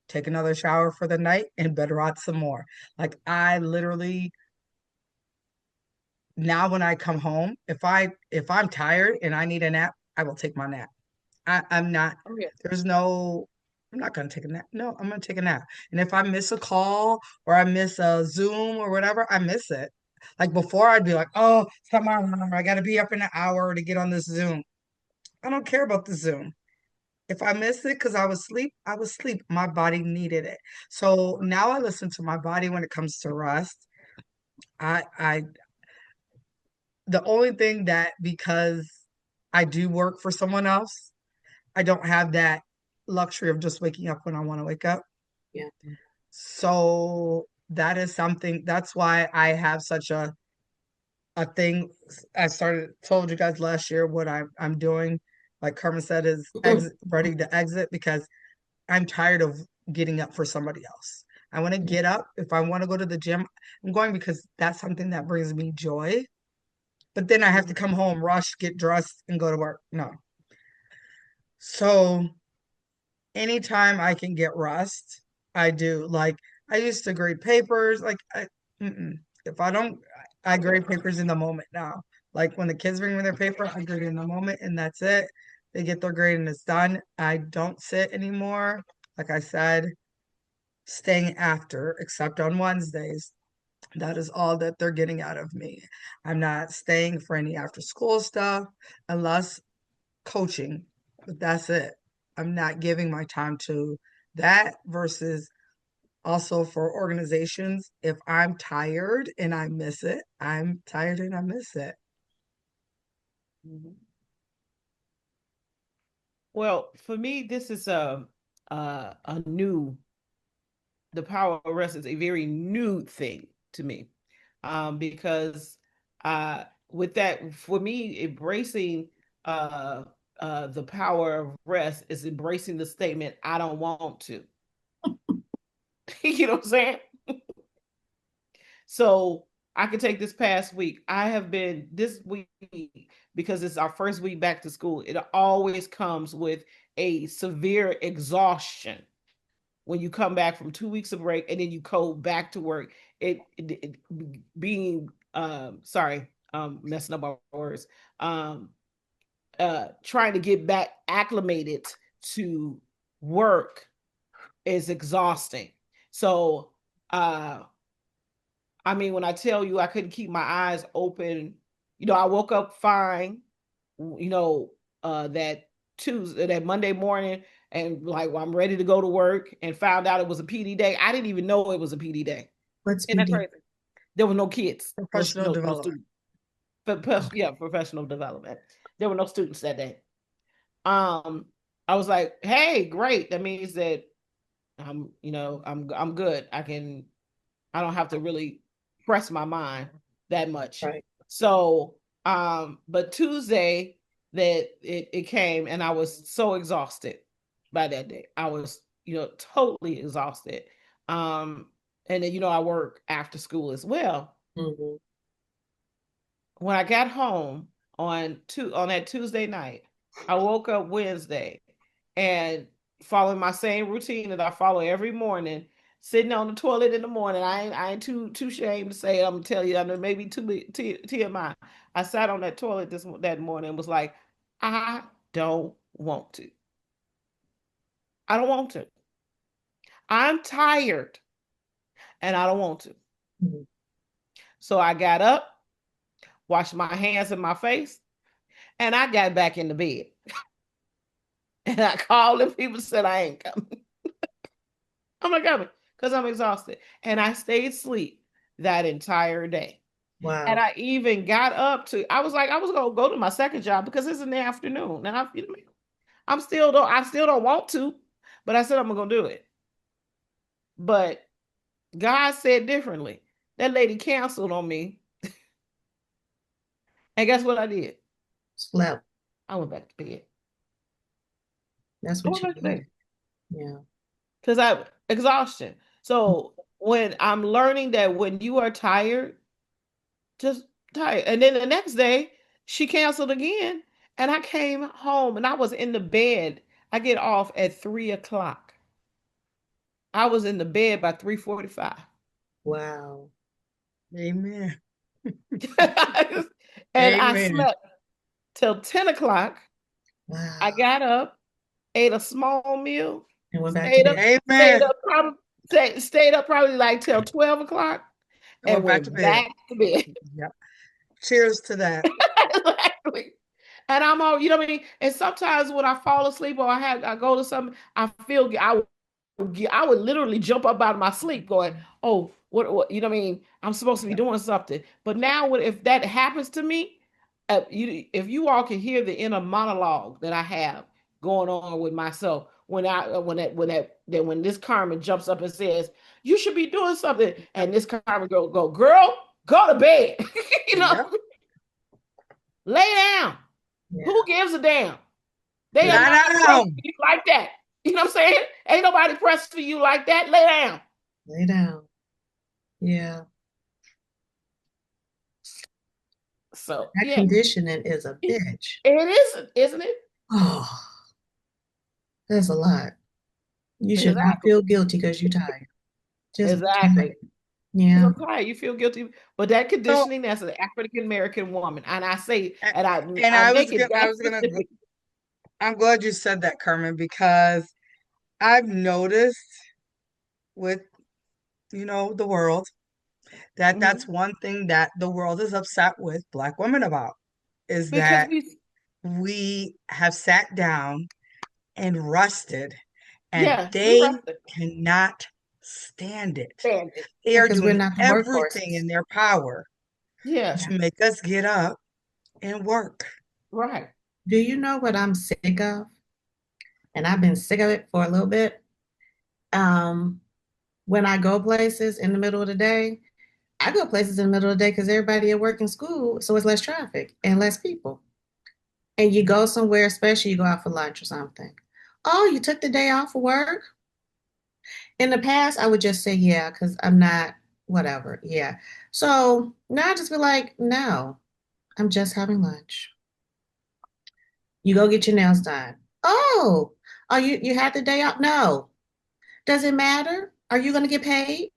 [SPEAKER 3] take another shower for the night, and bed rot some more. Like I literally, now when I come home, if I'm tired and I need a nap, I will take my nap. I'm not,
[SPEAKER 1] Oh yeah.
[SPEAKER 3] there's no, I'm not going to take a nap. No, I'm going to take a nap. And if I miss a call or I miss a Zoom or whatever, I miss it. Like before, I'd be like, oh, set my alarm. I got to be up in an hour to get on this Zoom. I don't care about the Zoom. If I missed it because I was asleep, I was asleep. My body needed it. So now I listen to my body when it comes to rest. I the only thing that because I do work for someone else, I don't have that luxury of just waking up when I want to wake up.
[SPEAKER 2] Yeah.
[SPEAKER 3] So that is something that's why I have such a thing. I started told you guys last year what I'm doing, like Carmen said, is exit ready to exit because I'm tired of getting up for somebody else. I want to get up. If I want to go to the gym, I'm going because that's something that brings me joy. But then I have to come home, rush, get dressed, and go to work. No. So anytime I can get rest, I do. Like I used to grade papers. If I don't, I grade papers in the moment now. Like when the kids bring me their paper, I grade in the moment, and that's it. They get their grade and it's done. I don't sit anymore. Like I said, staying after, except on Wednesdays. That is all that they're getting out of me. I'm not staying for any after school stuff unless coaching, but that's it. I'm not giving my time to that versus also for organizations, if I'm tired and I miss it, I'm tired and I miss it.
[SPEAKER 1] Mhm. Well, for me, this is a new. The power of rest is a very new thing to me, because with that, for me, embracing uh, the power of rest is embracing the statement, "I don't want to." You know what I'm saying? So I can take this past week. I have been this week because it's our first week back to school. It always comes with a severe exhaustion when you come back from 2 weeks of break and then you go back to work. It being sorry, messing up our words. Um, Trying to get back acclimated to work is exhausting. So I mean, when I tell you I couldn't keep my eyes open, I woke up fine, you know, that Monday morning, and like, well, I'm ready to go to work, and found out it was a PD day. I didn't even know it was a PD day.
[SPEAKER 2] What's
[SPEAKER 1] Isn't that
[SPEAKER 2] PD?
[SPEAKER 1] crazy? There were no kids,
[SPEAKER 3] Professional
[SPEAKER 1] no
[SPEAKER 3] development.
[SPEAKER 1] students.
[SPEAKER 2] Okay.
[SPEAKER 1] Yeah, professional development. There were no students that day. Um, I was like, hey, great. That means that I'm good. I don't have to really press my mind that much.
[SPEAKER 2] Right.
[SPEAKER 1] So, but Tuesday that it came, and I was so exhausted by that day. I was, totally exhausted. Um, and then, I work after school as well.
[SPEAKER 2] Hmm.
[SPEAKER 1] When I got home on that Tuesday night, I woke up Wednesday and following my same routine that I follow every morning, sitting on the toilet in the morning. I ain't too ashamed to say it. I'm gonna tell you. I know maybe too TMI. I sat on that toilet that morning and was like, I don't want to. I don't want to. I'm tired and I don't want to.
[SPEAKER 2] Hmm.
[SPEAKER 1] So I got up, washed my hands and my face, and I got back in the bed. And I called them people, said I ain't coming. I'm not coming because I'm exhausted. And I stayed asleep that entire day. And
[SPEAKER 2] Wow.
[SPEAKER 1] I even got up to, I was like, I was gonna go to my second job because it's in the afternoon. And I still don't want to, but I said I'm gonna do it. But God said differently. That lady canceled on me. And guess what I did?
[SPEAKER 2] Slept.
[SPEAKER 1] I went back to bed.
[SPEAKER 2] That's
[SPEAKER 1] I
[SPEAKER 2] what
[SPEAKER 1] went
[SPEAKER 2] you
[SPEAKER 1] back to
[SPEAKER 2] need.
[SPEAKER 1] bed.
[SPEAKER 2] Yeah.
[SPEAKER 1] Because I exhaustion. So when I'm learning that when you are tired, just tired. And then the next day, she canceled again. And I came home and I was in the bed. I get off at 3 o'clock. I was in the bed by 3:45.
[SPEAKER 2] Wow.
[SPEAKER 3] Amen.
[SPEAKER 1] And I
[SPEAKER 3] Amen.
[SPEAKER 1] slept till 10 o'clock. I
[SPEAKER 2] Wow.
[SPEAKER 1] got up, ate a small meal,
[SPEAKER 2] And went back to
[SPEAKER 1] stayed up,
[SPEAKER 2] bed.
[SPEAKER 1] stayed
[SPEAKER 3] Amen.
[SPEAKER 1] up probably stayed up probably like till 12 o'clock
[SPEAKER 3] I
[SPEAKER 1] and
[SPEAKER 3] went back to
[SPEAKER 1] went
[SPEAKER 3] bed.
[SPEAKER 1] back to bed.
[SPEAKER 3] Yep. Cheers to that.
[SPEAKER 1] Exactly. And I'm all, you know what I mean? And sometimes when I fall asleep or I go to something, I would literally jump up out of my sleep going, oh, what you know what I mean? I'm supposed to be
[SPEAKER 3] Yeah.
[SPEAKER 1] doing something. But now if that happens to me, if you all can hear the inner monologue that I have going on with myself when this Carmen jumps up and says, you should be doing something, and this Carmen go, girl, go to bed. you know,
[SPEAKER 3] Yep.
[SPEAKER 1] lay down.
[SPEAKER 2] Yeah.
[SPEAKER 1] Who gives a damn? They are
[SPEAKER 2] Yeah.
[SPEAKER 3] Lie
[SPEAKER 1] not pressed
[SPEAKER 3] down.
[SPEAKER 1] for you like that. You know what I'm saying? Ain't nobody pressed for you like that. Lay down.
[SPEAKER 2] Lay down. Yeah.
[SPEAKER 1] So
[SPEAKER 2] That
[SPEAKER 1] yeah,
[SPEAKER 2] conditioning is a bitch.
[SPEAKER 1] isn't it?
[SPEAKER 2] Oh, that's a lot. You should not
[SPEAKER 1] Exactly.
[SPEAKER 2] feel guilty because you're tired. Just be tired.
[SPEAKER 1] Exactly. Because
[SPEAKER 2] Yeah.
[SPEAKER 1] I'm tired. You feel guilty. But that
[SPEAKER 3] So,
[SPEAKER 1] conditioning as an African American woman, and I say,
[SPEAKER 3] a-
[SPEAKER 1] and
[SPEAKER 3] and
[SPEAKER 1] I
[SPEAKER 3] I
[SPEAKER 1] make
[SPEAKER 3] was
[SPEAKER 1] it
[SPEAKER 3] gonna, I
[SPEAKER 1] that
[SPEAKER 3] was gonna,
[SPEAKER 1] specific.
[SPEAKER 3] I'm glad you said that, Carmen, because I've noticed with, the world that that's
[SPEAKER 1] Mhm.
[SPEAKER 3] one thing that the world is upset with Black women about is
[SPEAKER 1] Because
[SPEAKER 3] that
[SPEAKER 1] we,
[SPEAKER 3] we have sat down and rested and
[SPEAKER 1] yeah, we
[SPEAKER 3] they
[SPEAKER 1] rested.
[SPEAKER 3] cannot stand it.
[SPEAKER 1] Stand it.
[SPEAKER 3] They are
[SPEAKER 2] Because we're
[SPEAKER 3] doing
[SPEAKER 2] not the
[SPEAKER 3] everything
[SPEAKER 2] workhorses.
[SPEAKER 3] in their power
[SPEAKER 1] Yeah,
[SPEAKER 2] Yeah.
[SPEAKER 3] to make us get up and work.
[SPEAKER 1] right.
[SPEAKER 2] Do you know what I'm sick of? And I've been sick of it for a little bit. Um, when I go places in the middle of the day, I go places in the middle of the day because everybody at work and school, so it's less traffic and less people. And you go somewhere, especially you go out for lunch or something. Oh, you took the day off of work? In the past, I would just say, yeah, because I'm not, whatever. Yeah. So now I just be like, no, I'm just having lunch. You go get your nails done. Oh, you had the day off? No. Does it matter? Are you going to get paid?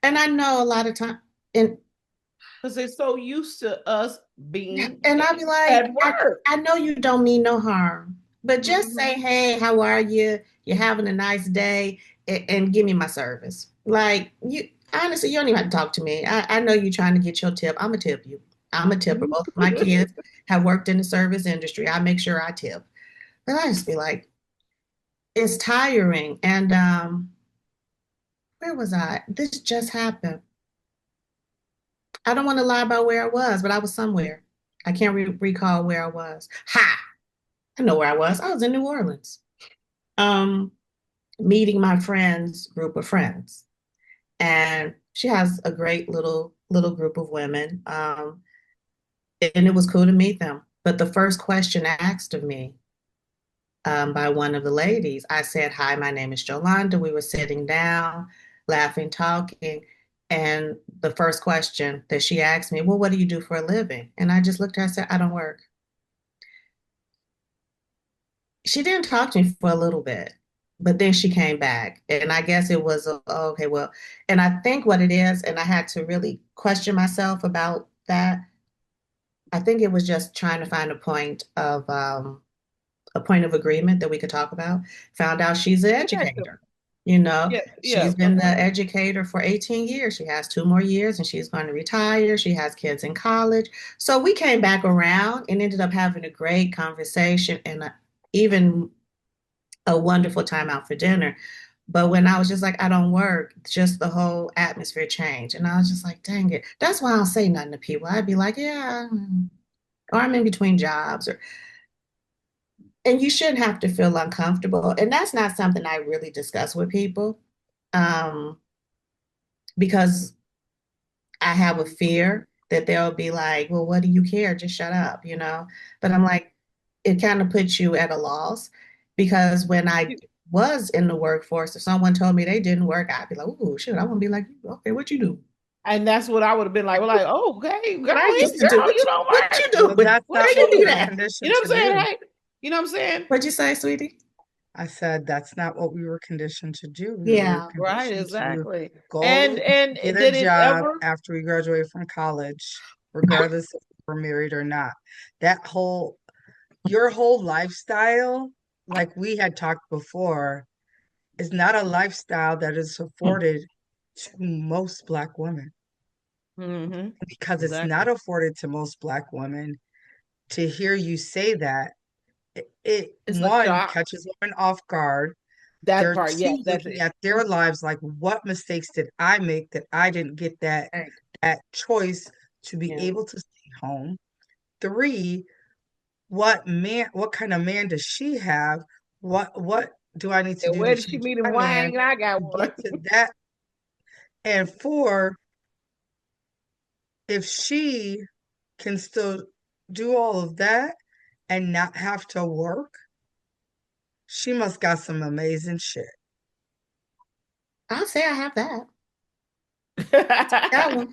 [SPEAKER 2] And I know a lot of time, and
[SPEAKER 1] Because they're so used to us being
[SPEAKER 2] and I'll be like,
[SPEAKER 1] at work.
[SPEAKER 2] I know you don't mean no harm, but just
[SPEAKER 1] Mhm.
[SPEAKER 2] say, hey, how are you? You're having a nice day, and give me my service. Like you, honestly, you don't even have to talk to me. I know you're trying to get your tip. I'm a tip you. I'm a tipper. Both of my kids have worked in the service industry. I make sure I tip. But I just be like, it's tiring. And where was I? This just happened. I don't want to lie about where I was, but I was somewhere. I can't recall where I was. Ha! I know where I was. I was in New Orleans, um, meeting my friend's group of friends, and she has a great little group of women, and it was cool to meet them. But the first question asked of me by one of the ladies, I said, "Hi, my name is Jolanda." We were sitting down, laughing, talking. And the first question that she asked me, well, what do you do for a living? And I just looked at her and said, I don't work. She didn't talk to me for a little bit, but then she came back. And I guess it was, okay, well, and I think what it is, and I had to really question myself about that. I think it was just trying to find a point of agreement that we could talk about. Found out she's an
[SPEAKER 1] I got you.
[SPEAKER 2] educator. You know,
[SPEAKER 1] Yeah, yeah.
[SPEAKER 2] she's been the educator for 18 years. She has 2 more years and she's going to retire. She has kids in college. So we came back around and ended up having a great conversation and even a wonderful time out for dinner. But when I was just like, I don't work, just the whole atmosphere changed. And I was just like, dang it. That's why I don't say nothing to people. I'd be like, yeah, or I'm in between jobs or and you shouldn't have to feel uncomfortable. And that's not something I really discuss with people um, because I have a fear that they'll be like, well, what do you care? Just shut up, you know? But I'm like, it kind of puts you at a loss because when I was in the workforce, if someone told me they didn't work, I'd be like, oh, shit, I want to be like, okay, what you do?
[SPEAKER 1] And that's what I would have been like. We're like, oh, okay, go
[SPEAKER 2] What I
[SPEAKER 1] ahead,
[SPEAKER 2] used to do.
[SPEAKER 1] girl. You don't
[SPEAKER 2] What
[SPEAKER 1] work.
[SPEAKER 2] you do?
[SPEAKER 3] But that's
[SPEAKER 2] Why
[SPEAKER 3] not
[SPEAKER 2] you
[SPEAKER 3] what we
[SPEAKER 2] do
[SPEAKER 3] were
[SPEAKER 2] that?
[SPEAKER 1] You
[SPEAKER 3] conditioned
[SPEAKER 1] know what
[SPEAKER 3] to
[SPEAKER 1] I'm saying?
[SPEAKER 3] do.
[SPEAKER 1] Hey, you know what I'm saying?
[SPEAKER 2] What'd you say, sweetie?
[SPEAKER 3] I said that's not what we were conditioned to do. We were
[SPEAKER 2] Yeah.
[SPEAKER 1] Right,
[SPEAKER 3] conditioned to
[SPEAKER 1] exactly.
[SPEAKER 3] go
[SPEAKER 1] And
[SPEAKER 3] get a
[SPEAKER 1] did it
[SPEAKER 3] job
[SPEAKER 1] ever?
[SPEAKER 3] after we graduate from college, regardless if we're married or not. That whole, your whole lifestyle, like we had talked before, is not a lifestyle that is afforded to most Black women.
[SPEAKER 1] Mm-hmm.
[SPEAKER 3] Because it's
[SPEAKER 1] Exactly.
[SPEAKER 3] not afforded to most Black women, to hear you say that, it
[SPEAKER 1] It's a
[SPEAKER 3] one
[SPEAKER 1] shock.
[SPEAKER 3] catches women off guard.
[SPEAKER 1] That
[SPEAKER 3] They're
[SPEAKER 1] part, yeah,
[SPEAKER 3] two
[SPEAKER 1] that's
[SPEAKER 3] looking
[SPEAKER 1] it.
[SPEAKER 3] at their lives like, what mistakes did I make that I didn't get
[SPEAKER 2] Right.
[SPEAKER 3] that choice to be
[SPEAKER 2] Yeah.
[SPEAKER 3] able to stay home? Three, what kind of man does she have? What do I need to
[SPEAKER 1] And
[SPEAKER 3] do
[SPEAKER 1] where
[SPEAKER 3] to
[SPEAKER 1] did she
[SPEAKER 3] change
[SPEAKER 1] meet him?
[SPEAKER 3] my
[SPEAKER 1] Wang,
[SPEAKER 3] man
[SPEAKER 1] and I got
[SPEAKER 3] to
[SPEAKER 1] one.
[SPEAKER 3] get to that? And four, if she can still do all of that and not have to work, she must got some amazing shit.
[SPEAKER 2] I'll say I have that. That one.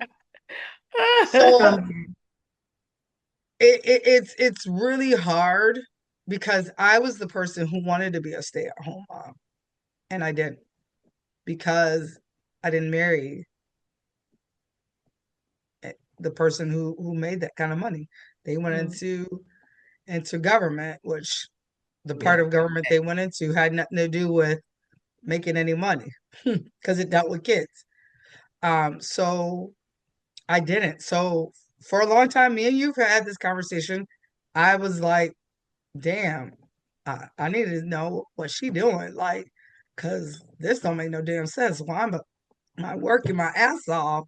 [SPEAKER 3] So
[SPEAKER 2] Um,
[SPEAKER 3] it's really hard because I was the person who wanted to be a stay-at-home mom and I didn't because I didn't marry the person who made that kind of money. They went
[SPEAKER 1] Mm,
[SPEAKER 3] into government, which the part
[SPEAKER 1] yeah.
[SPEAKER 3] of government they went into had nothing to do with making any money because it dealt with kids. So I didn't. So for a long time, me and you've had this conversation. I was like, damn, I need to know what she doing. Like, cause this don't make no damn sense. Why my working my ass off,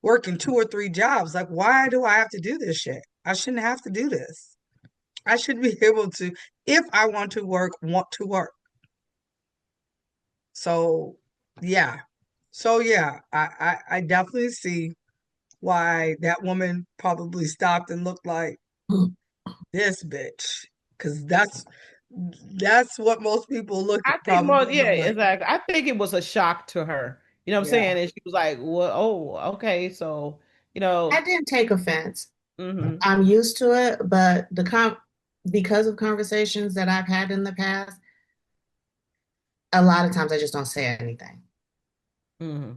[SPEAKER 3] working two or three jobs. Like, why do I have to do this shit? I shouldn't have to do this. I should be able to, if I want to work. So yeah. So yeah, I definitely see why that woman probably stopped and looked like this bitch. Cause that's what most people
[SPEAKER 1] I think more,
[SPEAKER 3] probably
[SPEAKER 1] yeah,
[SPEAKER 3] look like.
[SPEAKER 1] exactly. I think it was a shock to her. You know what I'm
[SPEAKER 3] Yeah.
[SPEAKER 1] saying? And she was like, "Well, oh, okay." So, you know,
[SPEAKER 2] I didn't take offense.
[SPEAKER 1] hmm
[SPEAKER 2] I'm used to it, but because of conversations that I've had in the past, a lot of times I just don't say anything.
[SPEAKER 1] hmm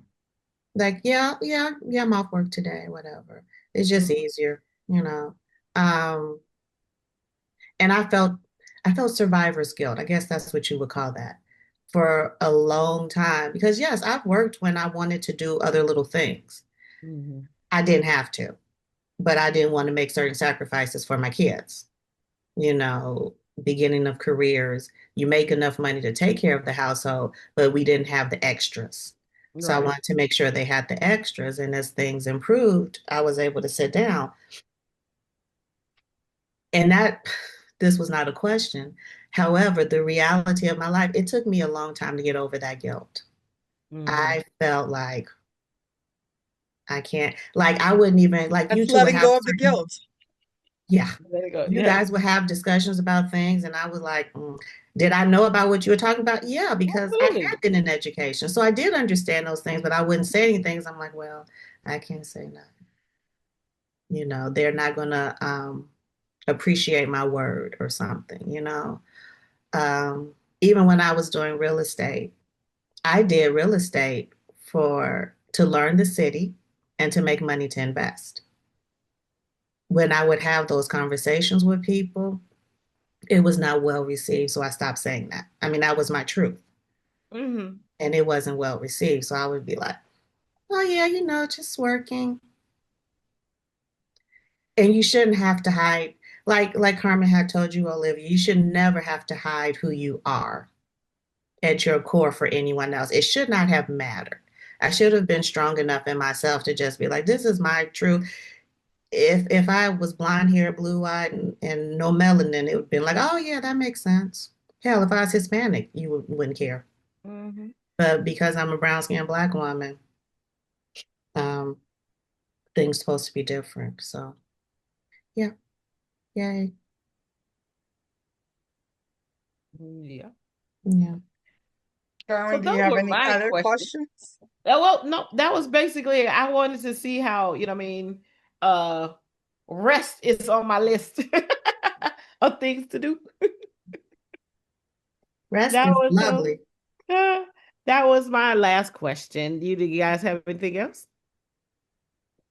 [SPEAKER 2] Like, yeah, yeah, yeah, I'm off work today, whatever. It's just easier, you know. Um, and I felt survivor's guilt. I guess that's what you would call that for a long time. Because yes, I've worked when I wanted to do other little things.
[SPEAKER 1] hmm
[SPEAKER 2] I didn't have to, but I didn't want to make certain sacrifices for my kids. You know, beginning of careers, you make enough money to take care of the household, but we didn't have the extras. So I
[SPEAKER 1] Right.
[SPEAKER 2] wanted to make sure they had the extras. And as things improved, I was able to sit down. And this was not a question. However, the reality of my life, it took me a long time to get over that guilt.
[SPEAKER 1] hmm
[SPEAKER 2] I felt like I can't, like, I wouldn't even, like, you
[SPEAKER 3] That's
[SPEAKER 2] two would
[SPEAKER 3] letting
[SPEAKER 2] have
[SPEAKER 3] go of the
[SPEAKER 2] certain,
[SPEAKER 3] guilt.
[SPEAKER 2] yeah,
[SPEAKER 1] There you go.
[SPEAKER 2] you
[SPEAKER 1] Yeah,
[SPEAKER 2] guys would have discussions about things. And I was like, did I know about what you were talking about? Yeah, because I
[SPEAKER 1] absolutely.
[SPEAKER 2] had been in education. So I did understand those things, but I wouldn't say anything. 'Cause I'm like, well, I can't say nothing. You know, they're not going to appreciate my word or something, you know. Um, Even when I was doing real estate, I did real estate for to learn the city and to make money to invest. When I would have those conversations with people, it was not well received, so I stopped saying that. I mean, that was my truth,
[SPEAKER 1] hmm
[SPEAKER 2] and it wasn't well received. So I would be like, "Oh yeah, you know, just working." And you shouldn't have to hide, like Carmen had told you, Olivia. You should never have to hide who you are at your core for anyone else. It should not have mattered. I should have been strong enough in myself to just be like, "This is my truth." If I was blonde hair, blue eyed, and no melanin, it would have been like, oh yeah, that makes sense. Hell, if I was Hispanic, you wouldn't care.
[SPEAKER 1] hmm
[SPEAKER 2] But because I'm a brown skinned black woman, um, things supposed to be different. So yeah, yay,
[SPEAKER 1] Yeah.
[SPEAKER 2] yeah.
[SPEAKER 1] So
[SPEAKER 3] Carmen, do you
[SPEAKER 1] those
[SPEAKER 3] have
[SPEAKER 1] were
[SPEAKER 3] any
[SPEAKER 1] my
[SPEAKER 3] other
[SPEAKER 1] questions.
[SPEAKER 3] questions?
[SPEAKER 1] Well, no, that was basically I wanted to see how, you know, what I mean, uh rest is on my list of things to do.
[SPEAKER 2] Rest
[SPEAKER 1] That
[SPEAKER 2] is
[SPEAKER 1] was
[SPEAKER 2] lovely.
[SPEAKER 1] uh, that was my last question. Do you guys have anything else?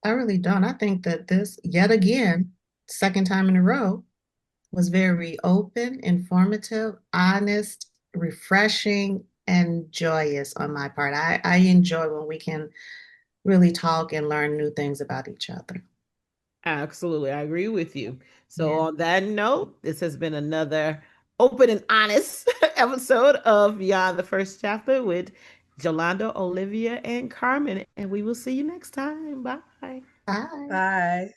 [SPEAKER 2] I really don't. I think that this, yet again, second time in a row, was very open, informative, honest, refreshing, and joyous on my part. I enjoy when we can really talk and learn new things about each other.
[SPEAKER 1] Absolutely, I agree with you. So
[SPEAKER 2] Yeah.
[SPEAKER 1] on that note, this has been another open and honest episode of Beyond the First Chapter with Jolanda, Olivia, and Carmen. And we will see you next time. Bye.
[SPEAKER 2] Bye.
[SPEAKER 3] Bye.